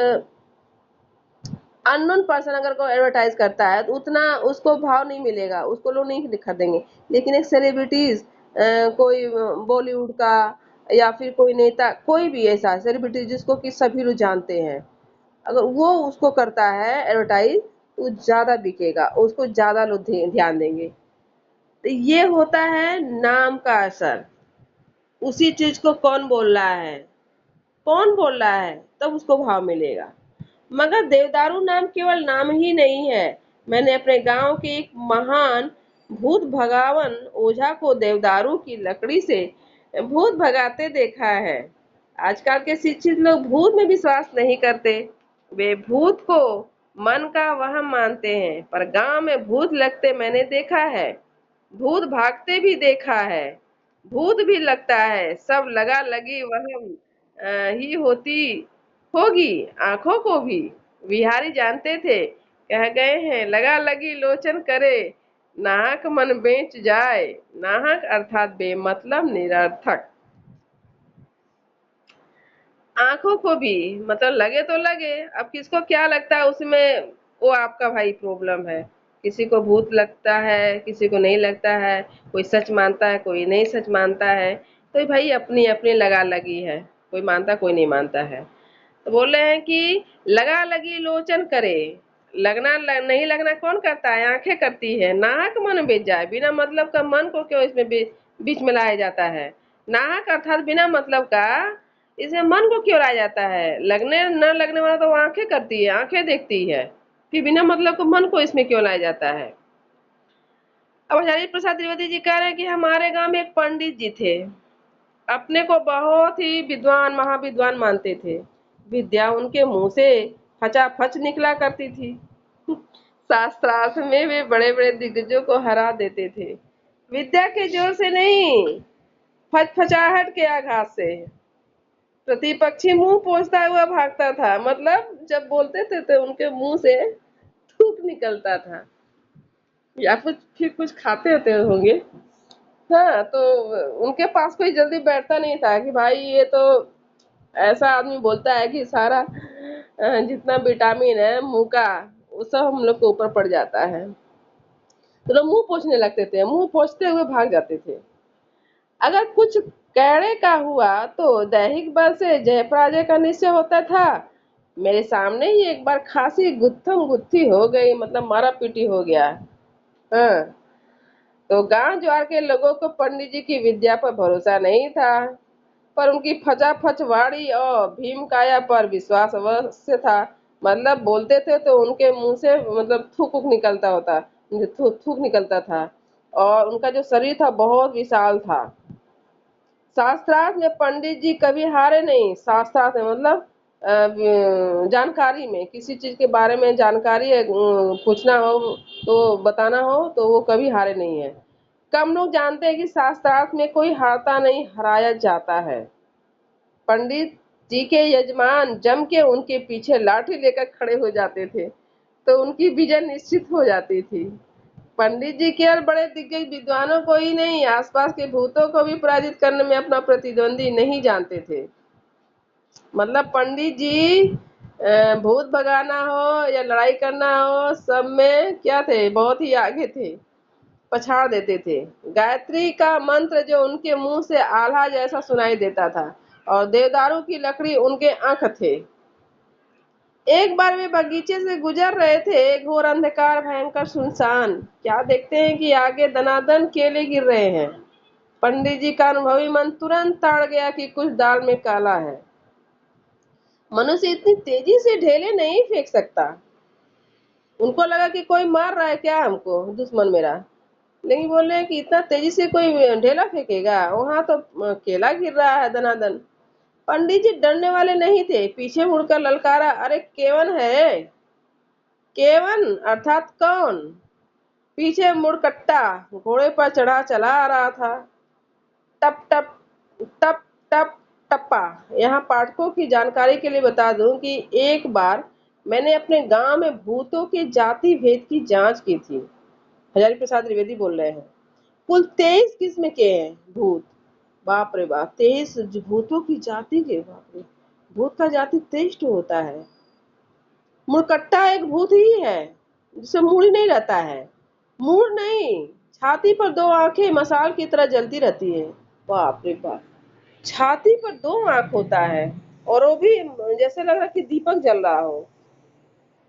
अननोन पर्सन अगर कोई एडवर्टाइज करता है तो उतना उसको भाव नहीं मिलेगा, उसको लोग नहीं खरीदेंगे। लेकिन एक सेलिब्रिटीज, कोई बॉलीवुड का या फिर कोई नेता, कोई भी ऐसा सेलिब्रिटी जिसको कि सभी लोग जानते हैं, अगर वो उसको करता है एडवर्टाइज, तो ज़्यादा बिकेगा, उसको ज़्यादा लोग ध्यान देंगे। तो ये होता है नाम का असर। उसी चीज को कौन बोल रहा है, कौन बोल रहा है, तब उसको भाव मिलेगा। मगर देवदारू नाम केवल नाम ही नहीं है। मैंने अपने गांव के एक महान भूत भगावन ओझा को देवदारू की लकड़ी से भूत भगाते देखा है। आजकल के शिक्षित लोग भूत में विश्वास नहीं करते, वे भूत को मन का वहम मानते हैं। पर गांव में भूत लगते मैंने देखा है, भूत भागते भी देखा है, भूत भी लगता है। सब लगा लगी वहम ही होती होगी। आंखों को भी बिहारी जानते थे, कह गए हैं लगा लगी लोचन करे, नाहक मन बेच जाए। नाहक अर्थात बेमतलब निरर्थक। आंखों को भी मतलब लगे तो लगे, अब किसको क्या लगता है उसमें, वो आपका भाई प्रॉब्लम है। किसी को भूत लगता है, किसी को नहीं लगता है, कोई सच मानता है, कोई नहीं सच मानता है। तो भाई अपनी अपनी लगा लगी है, कोई मानता कोई नहीं मानता है। तो बोल रहे हैं कि लगा लगी लोचन करे, नहीं लगना कौन करता है, आंखें करती है। नाहक मन बेच जाए, बिना मतलब का मन को क्यों इसमें बीच में लाया जाता है। नाहक अर्थात बिना मतलब का इसमें मन को क्यों लाया जाता है। लगने न लगने वाला तो आंखें करती है, आंखें देखती है, फिर बिना मतलब को मन को इसमें क्यों लाया जाता है। अब हजारी प्रसाद द्विवेदी जी कह रहे हैं कि हमारे गांव में एक पंडित जी थे, अपने को बहुत ही विद्वान महाविद्वान मानते थे। विद्या उनके मुंह से फचाफच निकला करती थी। शास्त्रार्थ में वे बड़े बड़े दिग्गजों को हरा देते थे, विद्या के जोर से नहीं, फचफचाहट के आघात से। प्रतिपक्षी मुंह पोंछता हुआ भागता था, मतलब जब बोलते थे तो उनके मुंह से थूक निकलता था, या फिर कुछ खाते होते होंगे। हाँ, तो उनके पास कोई जल्दी बैठता नहीं था कि भाई ये तो ऐसा आदमी बोलता है कि सारा जितना विटामिन है मुंह का, वो सब हम लोग के ऊपर पड़ जाता है। तो लोग मुंह पोंछने लगते थे, मुंह पोंछते हुए भाग जाते थे। अगर कुछ कैड़े का हुआ तो दैहिक बल से जय पराजय का निश्चय होता था। मेरे सामने ही एक बार खासी गुत्थम गुत्थी हो गई, मतलब मारा पीटी हो गया। हाँ, तो गांव ज्वार के लोगों को पंडित जी की विद्या पर भरोसा नहीं था, पर उनकी फचाफच वाणी और भीम काया पर विश्वास अवश्य था। मतलब बोलते थे तो उनके मुंह से मतलब थूक निकलता था, और उनका जो शरीर था बहुत विशाल था। शास्त्रार्थ में पंडित जी कभी हारे नहीं। शास्त्रार्थ में मतलब जानकारी में, किसी चीज के बारे में जानकारी है, पूछना हो तो बताना हो तो वो कभी हारे नहीं है। कम लोग जानते हैं कि शास्त्रार्थ में कोई हारता नहीं, हराया जाता है। पंडित जी के यजमान जम के उनके पीछे लाठी लेकर खड़े हो जाते थे, तो उनकी विजय निश्चित हो जाती थी। पंडित जी केवल बड़े दिग्गज विद्वानों को ही नहीं, आसपास के भूतों को भी पराजित करने में अपना प्रतिद्वंदी नहीं जानते थे। मतलब पंडित जी भूत भगाना हो या लड़ाई करना हो, सब में क्या थे, बहुत ही आगे थे, पछाड़ देते थे। गायत्री का मंत्र जो उनके मुंह से आल्हा जैसा सुनाई देता था, और देवदारू की लकड़ी उनके आंख थे। एक बार वे बगीचे से गुजर रहे थे, घोर अंधकार, भयंकर सुनसान। क्या देखते हैं कि आगे दनादन केले गिर रहे हैं। पंडित जी का अनुभवी मन तुरंत ताड़ गया कि कुछ दाल में काला है। मनुष्य इतनी तेजी से ढेले नहीं फेंक सकता। उनको लगा कि कोई मार रहा है क्या हमको, दुश्मन मेरा। लेकिन बोल रहे हैं कि इतना तेजी से कोई ढेला फेंकेगा, वहां तो केला गिर रहा है दनादन। पंडित जी डरने वाले नहीं थे, पीछे मुड़कर ललकारा, अरे केवन है। केवन अर्थात कौन। पीछे मुड़कट्टा घोड़े पर चढ़ा चला आ रहा था। टप टप टप टप टप्पा। यहाँ पाठकों की जानकारी के लिए बता दूं कि एक बार मैंने अपने गांव में भूतों के जाति भेद की जांच की थी। हजारी प्रसाद द्विवेदी बोल रहे हैं। कुल 23 किस्म के हैं भूत। बाप रे बाप, 23 भूतों की जाति के, बाप रे। भूत का जाति 23 होता है। मुड़कट्टा एक भूत ही है जिसे मूड़ी नहीं रहता है। मूड़ नहीं, छाती पर 2 आंखें मसाल की तरह जलती रहती है। बाप रे बाप। छाती पर 2 आंख होता है और वो भी जैसे लग रहा है कि दीपक जल रहा हो,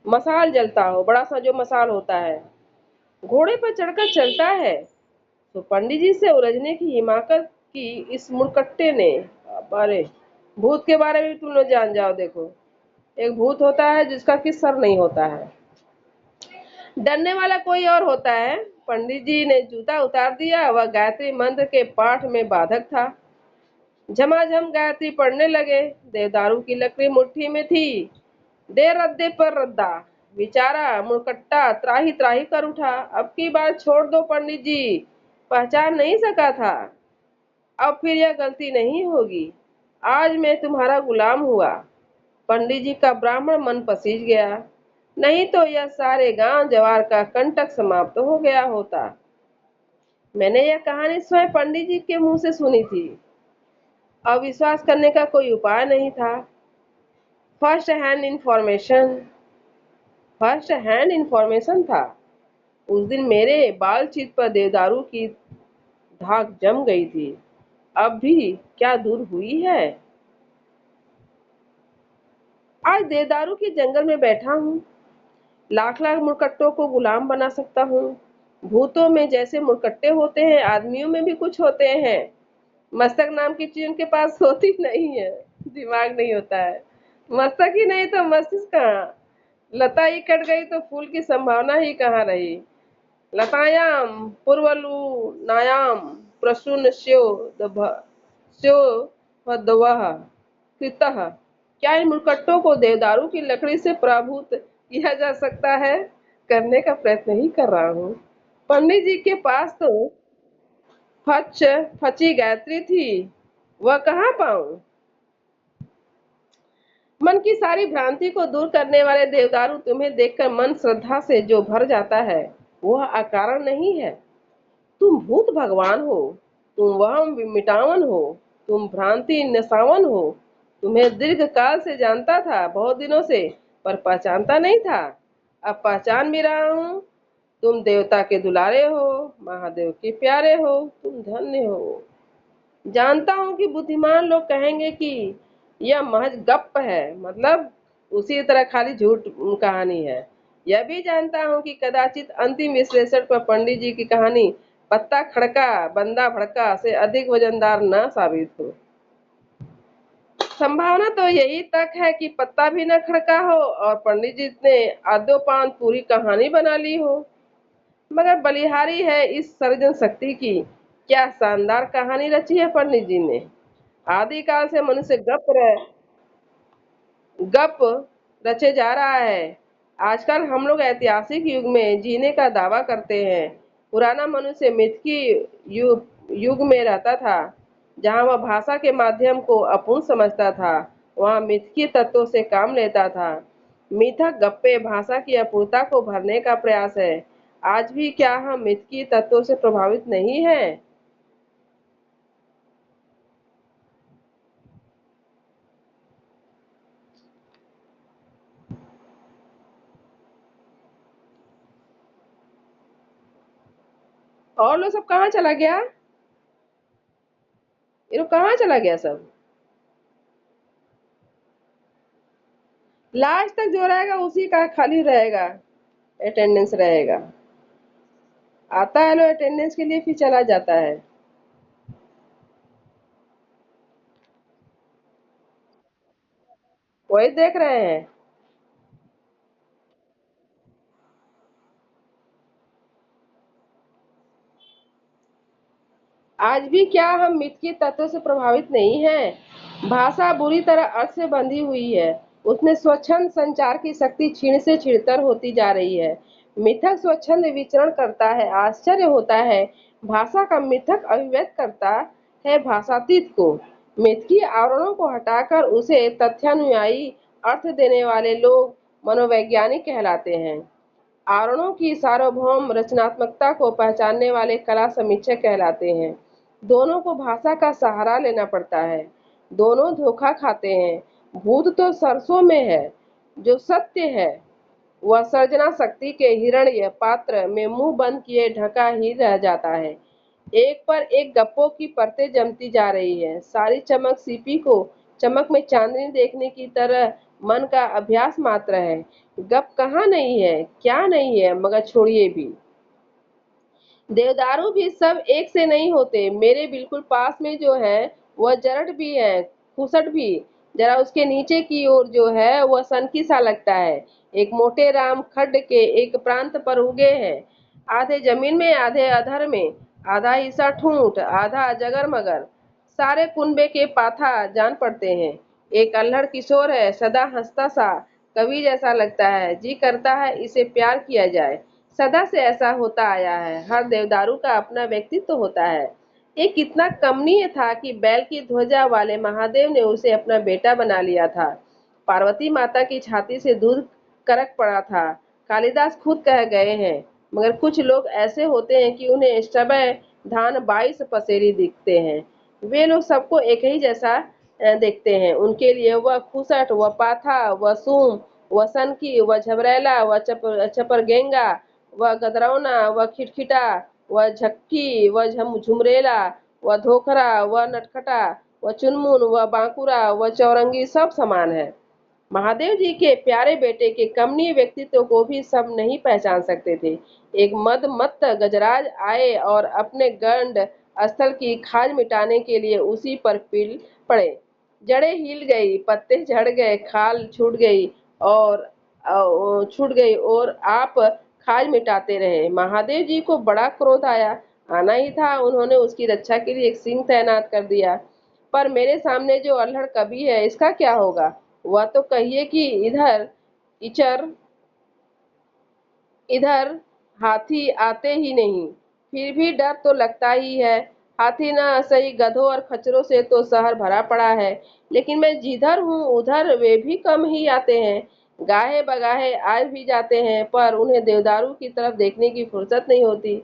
मसाल जलता हो, बड़ा सा जो मसाल होता है। घोड़े पर चढ़कर चलता है। तो पंडित जी से उलझने की हिमाकत की इस मुड़कट्टे ने। अरे, भूत के बारे में भी तुम लोग जान जाओ। देखो, एक भूत होता है जिसका कि सर नहीं होता है। डरने वाला कोई और होता है। पंडित जी ने जूता उतार दिया। वह गायत्री मंत्र के पाठ में बाधक था। झमाझम गायत्री पढ़ने लगे। देवदारू की लकड़ी मुट्ठी में थी। दे रद्दे पर रद्दा। बेचारा मुड़कट्टा त्राही त्राही कर उठा। अब की बार छोड़ दो पंडित जी, पहचान नहीं सका था। अब फिर यह गलती नहीं होगी। आज मैं तुम्हारा गुलाम हुआ। पंडित जी का ब्राह्मण मन पसीज गया। नहीं तो यह सारे गांव जवार का कंटक समाप्त हो गया होता। मैंने यह कहानी स्वयं पंडित जी के मुंह से सुनी थी। अविश्वास करने का कोई उपाय नहीं था। First hand information first hand information था। उस दिन मेरे बालचित पर देवदारू की धाक जम गई थी। अब भी क्या दूर हुई है। आज देवदारू के जंगल में बैठा हूँ। लाख लाख मुड़कट्टों को गुलाम बना सकता हूँ। भूतों में जैसे मुड़कट्टे होते हैं, आदमियों में भी कुछ होते हैं। मस्तक नाम की चीज उनके पास होती नहीं है। दिमाग नहीं होता है। मस्तक ही नहीं तो मस्तिष्क कहाँ। लता ही कट गई तो फूल की संभावना ही कहाँ रही। लतायाम पूर्वलु नायाम प्रसून स्यो भद्वः कृतः। क्या इन मुड़कट्टों को देवदारू की लकड़ी से पराभूत किया जा सकता है। करने का प्रयत्न ही कर रहा हूँ। पंडित जी के पास तो फच फची गायत्री थी, वह कहाँ पाऊं। मन की सारी भ्रांति को दूर करने वाले देवदारू, तुम्हें देखकर मन श्रद्धा से जो भर जाता है वह अकारण नहीं है। तुम भूत भगवान हो। तुम वहम मिटावन हो। तुम भ्रांति नसावन हो। तुम्हें दीर्घ काल से जानता था, बहुत दिनों से, पर पहचानता नहीं था। अब पहचान भी रहा हूँ। तुम देवता के दुलारे हो, महादेव के प्यारे हो, तुम धन्य हो। जानता हूँ कि बुद्धिमान लोग कहेंगे कि यह महज गप्प है, मतलब उसी तरह खाली झूठ कहानी है। यह भी जानता हूँ कि कदाचित अंतिम विश्लेषण पर पंडित जी की कहानी पत्ता खड़का बंदा भड़का से अधिक वजनदार न साबित हो। संभावना तो यही तक है कि पत्ता भी न खड़का हो और पंडित जी ने आद्योपांत पूरी कहानी बना ली हो। मगर बलिहारी है इस सर्जन शक्ति की। क्या शानदार कहानी रची है पंडित जी ने। आदिकाल से मनुष्य गप रचे जा रहा है। आजकल हम लोग ऐतिहासिक युग में जीने का दावा करते हैं। पुराना मनुष्य मिथकी युग में रहता था, जहाँ वह भाषा के माध्यम को अपूर्ण समझता था। वहाँ मिथकी तत्वों से काम लेता था। मिथक गप्पे भाषा की अपूर्णता को भरने का प्रयास है। आज भी क्या हम मिथकी तत्वों से प्रभावित नहीं हैं। और लोग सब कहाँ चला गया। ये लोग कहाँ चला गया सब। लास्ट तक जो रहेगा उसी का खाली रहेगा, अटेंडेंस रहेगा। आता है लोग अटेंडेंस के लिए फिर चला जाता है। वही देख रहे हैं। आज भी क्या हम मिथ के तत्वों से प्रभावित नहीं हैं। भाषा बुरी तरह अर्थ से बंधी हुई है। उसमें स्वच्छंद संचार की शक्ति क्षीण से क्षीणतर होती जा रही है। मिथक स्वच्छंद विचरण करता है। आश्चर्य होता है, भाषा का मिथक अभिव्यक्त करता है भाषातीत को। मिथ की आवरणों को हटाकर उसे तथ्यानुयायी अर्थ देने वाले लोग मनोवैज्ञानिक कहलाते हैं। आवरणों की सार्वभौम रचनात्मकता को पहचानने वाले कला समीक्षक कहलाते हैं। दोनों को भाषा का सहारा लेना पड़ता है। दोनों धोखा खाते हैं। भूत तो सरसों में है। जो सत्य है वह सर्जना शक्ति के हिरण्य पात्र में मुंह बंद किए ढका ही रह जाता है। एक पर एक गप्पों की परतें जमती जा रही है। सारी चमक सीपी को चमक में चांदनी देखने की तरह मन का अभ्यास मात्र है। गप कहाँ नहीं है, क्या नहीं है, मगर छोड़िए भी। देवदारू भी सब एक से नहीं होते। मेरे बिल्कुल पास में जो है वह जरट भी है, खुसट भी। जरा उसके नीचे की ओर जो है वह सनकी सा लगता है। एक मोटे राम खड्ड के एक प्रांत पर उगे हैं, आधे जमीन में आधे अधर में, आधा हिस्सा ठूंठ आधा जगर मगर। सारे कुनबे के पाथा जान पड़ते हैं। एक अल्हड़ किशोर है, सदा हंसता सा, कवि जैसा लगता है। जी करता है इसे प्यार किया जाए। सदा से ऐसा होता आया है। हर देवदारू का अपना व्यक्तित्व होता है। ये कितना कमनीय था कि बैल की ध्वजा वाले महादेव ने उसे अपना बेटा बना लिया था। पार्वती माता की छाती से दूध करक पड़ा था। कालिदास खुद कह गए हैं। मगर कुछ लोग ऐसे होते हैं कि उन्हें समय धान 22 पसेरी दिखते हैं। वे लोग सबको एक ही जैसा देखते हैं। उनके लिए वह खुसट, वह पाथा, वह सूम, वह सनकी, वह झबरैला, वह चपरगेंगा, वह गदरौना, वह खिटखिटा, वह झक्की, वह झुमरेला, वह धोखरा, वह नटखटा, वह चुनमुन, वह बांकुरा, वह चौरंगी, सब समान है। महादेव जी के प्यारे बेटे के कमनीय व्यक्तित्व को भी सब नहीं पहचान सकते थे। एक मदमत्त गजराज आए और अपने गंड स्थल की खाज मिटाने के लिए उसी पर पिल पड़े। जड़ें हिल गई, पत्ते झड़ गए, खाल छूट गई और आप खाज मिटाते रहे। महादेव जी को बड़ा क्रोध आया। आना ही था, उन्होंने उसकी रक्षा के लिए एक सिंह तैनात कर दिया। पर मेरे सामने जो अल्हड़ कवि है, इसका क्या होगा? वह तो कहिए कि इचर इधर हाथी आते ही नहीं। फिर भी डर तो लगता ही है। हाथी ना सही, गधों और खच्चरों से तो शहर भरा पड़ा है। लेकिन मैं जिधर हूँ उधर वे भी कम ही आते हैं। गाहे बगाहे आ भी जाते हैं, पर उन्हें देवदारू की तरफ देखने की फुर्सत नहीं होती।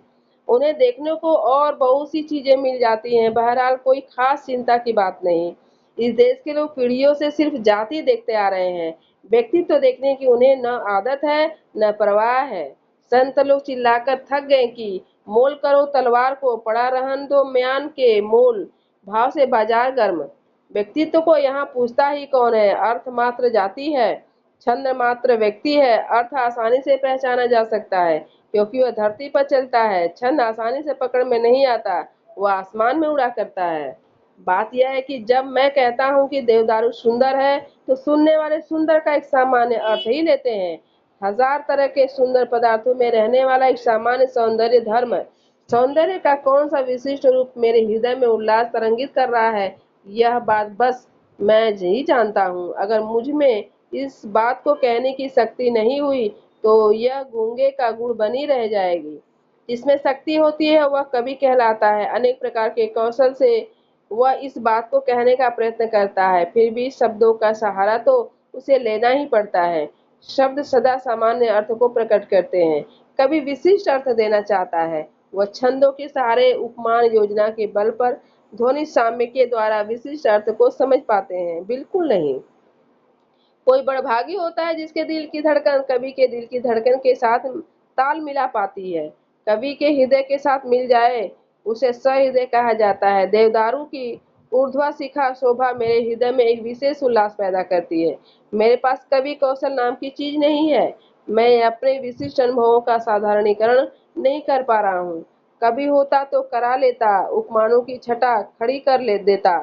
उन्हें देखने को और बहुत सी चीजें मिल जाती हैं। बहरहाल कोई खास चिंता की बात नहीं। इस देश के लोग पीढ़ियों से सिर्फ जाति देखते आ रहे हैं। व्यक्तित्व देखने की उन्हें न आदत है, न परवाह है। संत लोग चिल्लाकर थक गए कि मोल करो तलवार को, पड़ा रहन दो म्यान के मोल, भाव से बाजार गर्म। व्यक्तित्व को यहाँ पूछता ही कौन है? अर्थ मात्र जाति है, छंद मात्र व्यक्ति है। अर्थ आसानी से पहचाना जा सकता है क्योंकि वह धरती पर चलता है। छंद आसानी से पकड़ में नहीं आता, वह आसमान में उड़ा करता है। बात यह है कि जब मैं कहता हूँ कि देवदारू सुंदर है, तो सुनने वाले सुंदर का एक सामान्य अर्थ ही लेते हैं। हजार तरह के सुंदर पदार्थों में रहने वाला एक सामान्य सौंदर्य धर्म। सौंदर्य का कौन सा विशिष्ट रूप मेरे हृदय में उल्लास तरंगित कर रहा है, यह बात बस मैं ही जानता हूँ। अगर मुझ में इस बात को कहने की शक्ति नहीं हुई, तो यह गूंगे का गुण बनी रह जाएगी। जिसमें शक्ति होती है वह कवि कहलाता है। अनेक प्रकार के कौशल से वह इस बात को कहने का प्रयत्न करता है, फिर भी शब्दों का सहारा तो उसे लेना ही पड़ता है। शब्द सदा सामान्य अर्थ को प्रकट करते हैं, कभी विशिष्ट अर्थ देना चाहता है। वह छंदों के सहारे उपमान योजना के बल पर ध्वनि साम्य के द्वारा विशिष्ट अर्थ को समझ पाते हैं, बिल्कुल नहीं। कोई बड़भागी होता है जिसके दिल की धड़कन कवि के दिल की धड़कन के साथ ताल मिला पाती है। कवि के हृदय के साथ मिल जाए, उसे सहृदय कहा जाता है। देवदारू की ऊर्ध्वा शिखा शोभा मेरे हृदय में एक विशेष उल्लास पैदा करती है। मेरे पास कवि कौशल नाम की चीज नहीं है। मैं अपने विशिष्ट अनुभवों का साधारणीकरण नहीं कर पा रहा हूँ। कभी होता तो करा लेता, उपमानों की छटा खड़ी कर ले देता,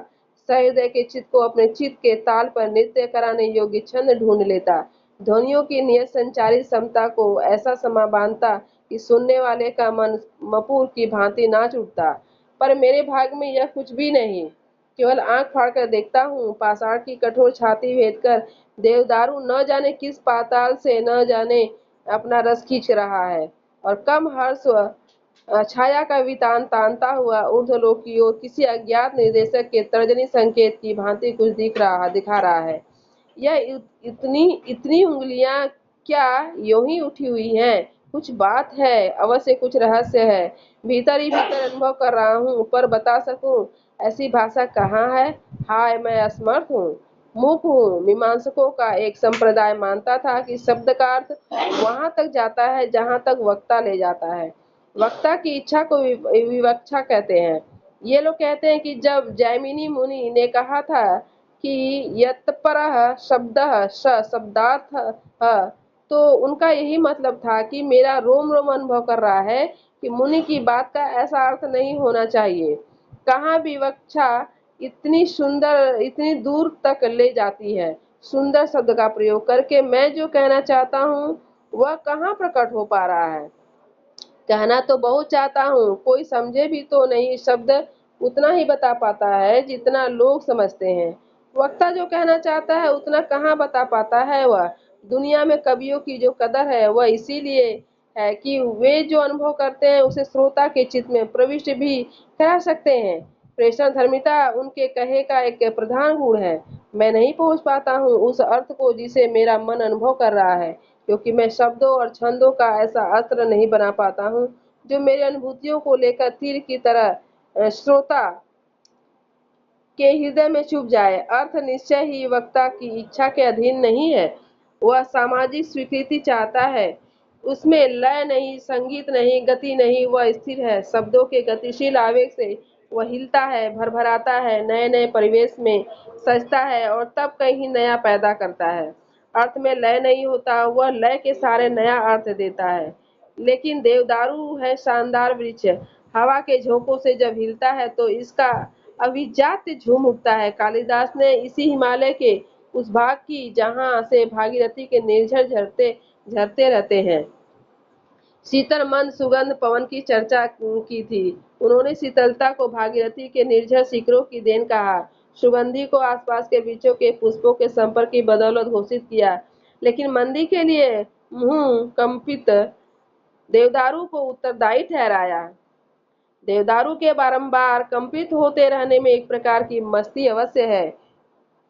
सहृदय के चित्त को अपने चित्त के ताल पर नृत्य कराने योग्य छंद ढूंढ लेता, ध्वनियों की नियत संचारित क्षमता को ऐसा समा बांधता कि सुनने वाले का मन मपुर की भांति नाच उठता। पर मेरे भाग में यह कुछ भी नहीं। केवल आंख फाड़कर देखता हूँ, पाषाण की कठोर छाती भेद कर देवदारू न जाने किस पाताल से न जाने अपना रस खींच रहा है, और कम हर्ष छाया का वितान तानता हुआ ऊर्ध्वलोक की ओर किसी अज्ञात निर्देशक के तर्जनी संकेत की भांति कुछ दिखा रहा है। यह इतनी इतनी उंगलियां क्या यूं ही उठी हुई हैं? कुछ बात है, अवश्य कुछ रहस्य है। भीतर ही भीतर अनुभव कर रहा हूँ, पर बता सकूं ऐसी भाषा कहाँ है? हाय, मैं असमर्थ हूँ, मूक हूँ। मीमांसकों का एक संप्रदाय मानता था कि शब्द का अर्थ वहां तक जाता है जहां तक वक्ता ले जाता है। वक्ता की इच्छा को विवक्षा कहते हैं। ये लोग कहते हैं कि जब जैमिनी मुनि ने कहा था कि यत्परः शब्दः शब्दार्थ, तो उनका यही मतलब था कि मेरा रोम रोम अनुभव कर रहा है कि मुनि की बात का ऐसा अर्थ नहीं होना चाहिए। कहाँ विवक्षा इतनी सुंदर, इतनी दूर तक ले जाती है। सुंदर शब्द का प्रयोग करके मैं जो कहना चाहता हूँ वह कहाँ प्रकट हो पा रहा है। कहना तो बहुत चाहता हूँ, कोई समझे भी तो नहीं। शब्द उतना ही बता पाता है जितना लोग समझते हैं। वक्ता जो कहना चाहता है उतना कहाँ बता पाता है वह। दुनिया में कवियों की जो कदर है वह इसीलिए है कि वे जो अनुभव करते हैं उसे श्रोता के चित्त में प्रविष्ट भी करा सकते हैं। प्रेषण धर्मिता उनके कहे का एक प्रधान गुण है। मैं नहीं पहुंच पाता हूँ उस अर्थ को जिसे मेरा मन अनुभव कर रहा है, क्योंकि मैं शब्दों और छंदों का ऐसा अस्त्र नहीं बना पाता हूँ जो मेरी अनुभूतियों को लेकर तीर की तरह श्रोता के हृदय में चुभ जाए। अर्थ निश्चय ही वक्ता की इच्छा के अधीन नहीं है। वह सामाजिक स्वीकृति चाहता है। उसमें लय नहीं, संगीत नहीं, गति नहीं, वह स्थिर है। शब्दों के गतिशील आवेग से वह हिलता है, भरभराता है, नए नए परिवेश में सजता है और तब कहीं नया पैदा करता है। अर्थ में लय नहीं होता, वह लय के सारे नया अर्थ देता है। लेकिन देवदारू है शानदार वृक्ष। हवा के झोंकों से जब हिलता है तो इसका अभिजात्य झूम उठता है। कालिदास ने इसी हिमालय के उस भाग की जहाँ से भागीरथी के निर्झर झरते झरते रहते हैं शीतल मंद सुगंध पवन की चर्चा की थी। उन्होंने शीतलता को भागीरथी के निर्झर शिखरों की देन कहा, सुगंधी को आसपास के वृक्षों के पुष्पों के संपर्क की बदौलत घोषित किया, लेकिन मंदी के लिए मुंह कंपित देवदारू को उत्तरदायी ठहराया। देवदारू के बारंबार कंपित होते रहने में एक प्रकार की मस्ती अवश्य है।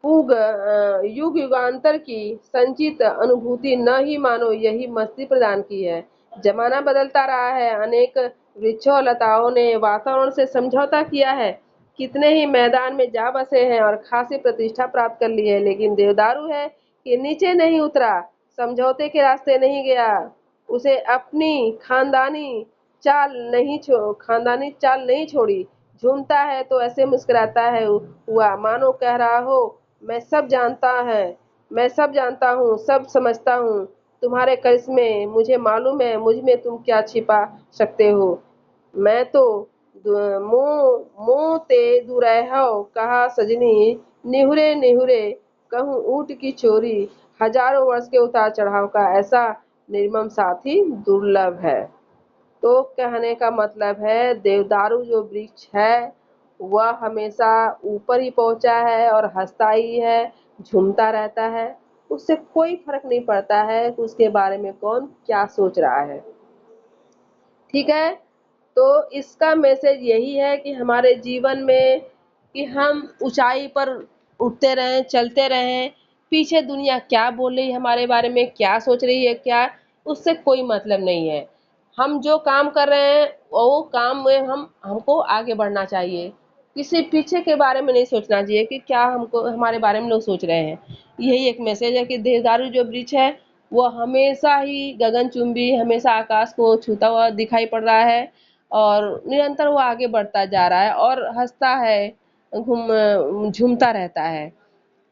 युग युगांतर की संचित अनुभूति न ही मानो यही मस्ती प्रदान की है। जमाना बदलता रहा है, अनेक वृक्षों लताओं ने वातावरण से समझौता किया है, कितने ही मैदान में जा बसे हैं और खासी प्रतिष्ठा प्राप्त कर ली है, लेकिन देवदारू है कि नीचे नहीं उतरा, समझौते के रास्ते नहीं गया, उसे अपनी खानदानी चाल नहीं छोड़ी। झूमता है तो ऐसे मुस्कुराता है हुआ मानो कह रहा हो, मैं सब जानता हूँ, सब समझता हूँ। तुम्हारे करिश्मे मुझे मालूम है, मुझ में तुम क्या छिपा सकते हो। मैं तो मोह ते दुरैहो कहा सजनी, निहुरे निहुरे कहूँ ऊँट की चोरी। हजारों वर्ष के उतार चढ़ाव का ऐसा निर्मम साथी दुर्लभ है। तो कहने का मतलब है देवदारू जो वृक्ष है वह हमेशा ऊपर ही पहुंचा है और हंसता ही है, झूमता रहता है। उससे कोई फर्क नहीं पड़ता है कि उसके बारे में कौन क्या सोच रहा है। ठीक है, तो इसका मैसेज यही है कि हमारे जीवन में कि हम ऊंचाई पर उठते रहें, चलते रहें। पीछे दुनिया क्या बोल रही है हमारे बारे में, क्या सोच रही है, क्या, उससे कोई मतलब नहीं है। हम जो काम कर रहे हैं वो काम में हमको आगे बढ़ना चाहिए। किसी पीछे के बारे में नहीं सोचना चाहिए कि क्या हमको हमारे बारे में लोग सोच रहे हैं। यही एक मैसेज है कि देवदारू जो वृक्ष है वो हमेशा ही गगनचुंबी, हमेशा आकाश को छूता हुआ दिखाई पड़ रहा है और निरंतर वो आगे बढ़ता जा रहा है और हंसता है, झूमता रहता है।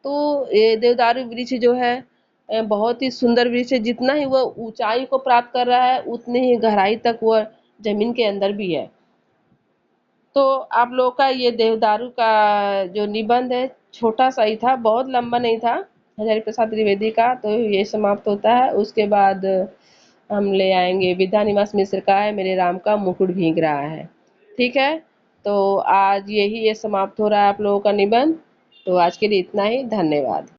तो ये देवदारू वृक्ष जो है बहुत ही सुंदर वृक्ष है। जितना ही वह ऊंचाई को प्राप्त कर रहा है उतनी ही गहराई तक वह जमीन के अंदर भी है। तो आप लोग का ये देवदारू का जो निबंध है छोटा सा ही था, बहुत लंबा नहीं था, हजारी प्रसाद त्रिवेदी का। तो ये समाप्त होता है। उसके बाद हम ले आएंगे विद्या निवास मिश्र का है मेरे राम का मुकुट भीग रहा है। ठीक है, तो आज यही ये समाप्त हो रहा है आप लोगों का निबंध। तो आज के लिए इतना ही, धन्यवाद।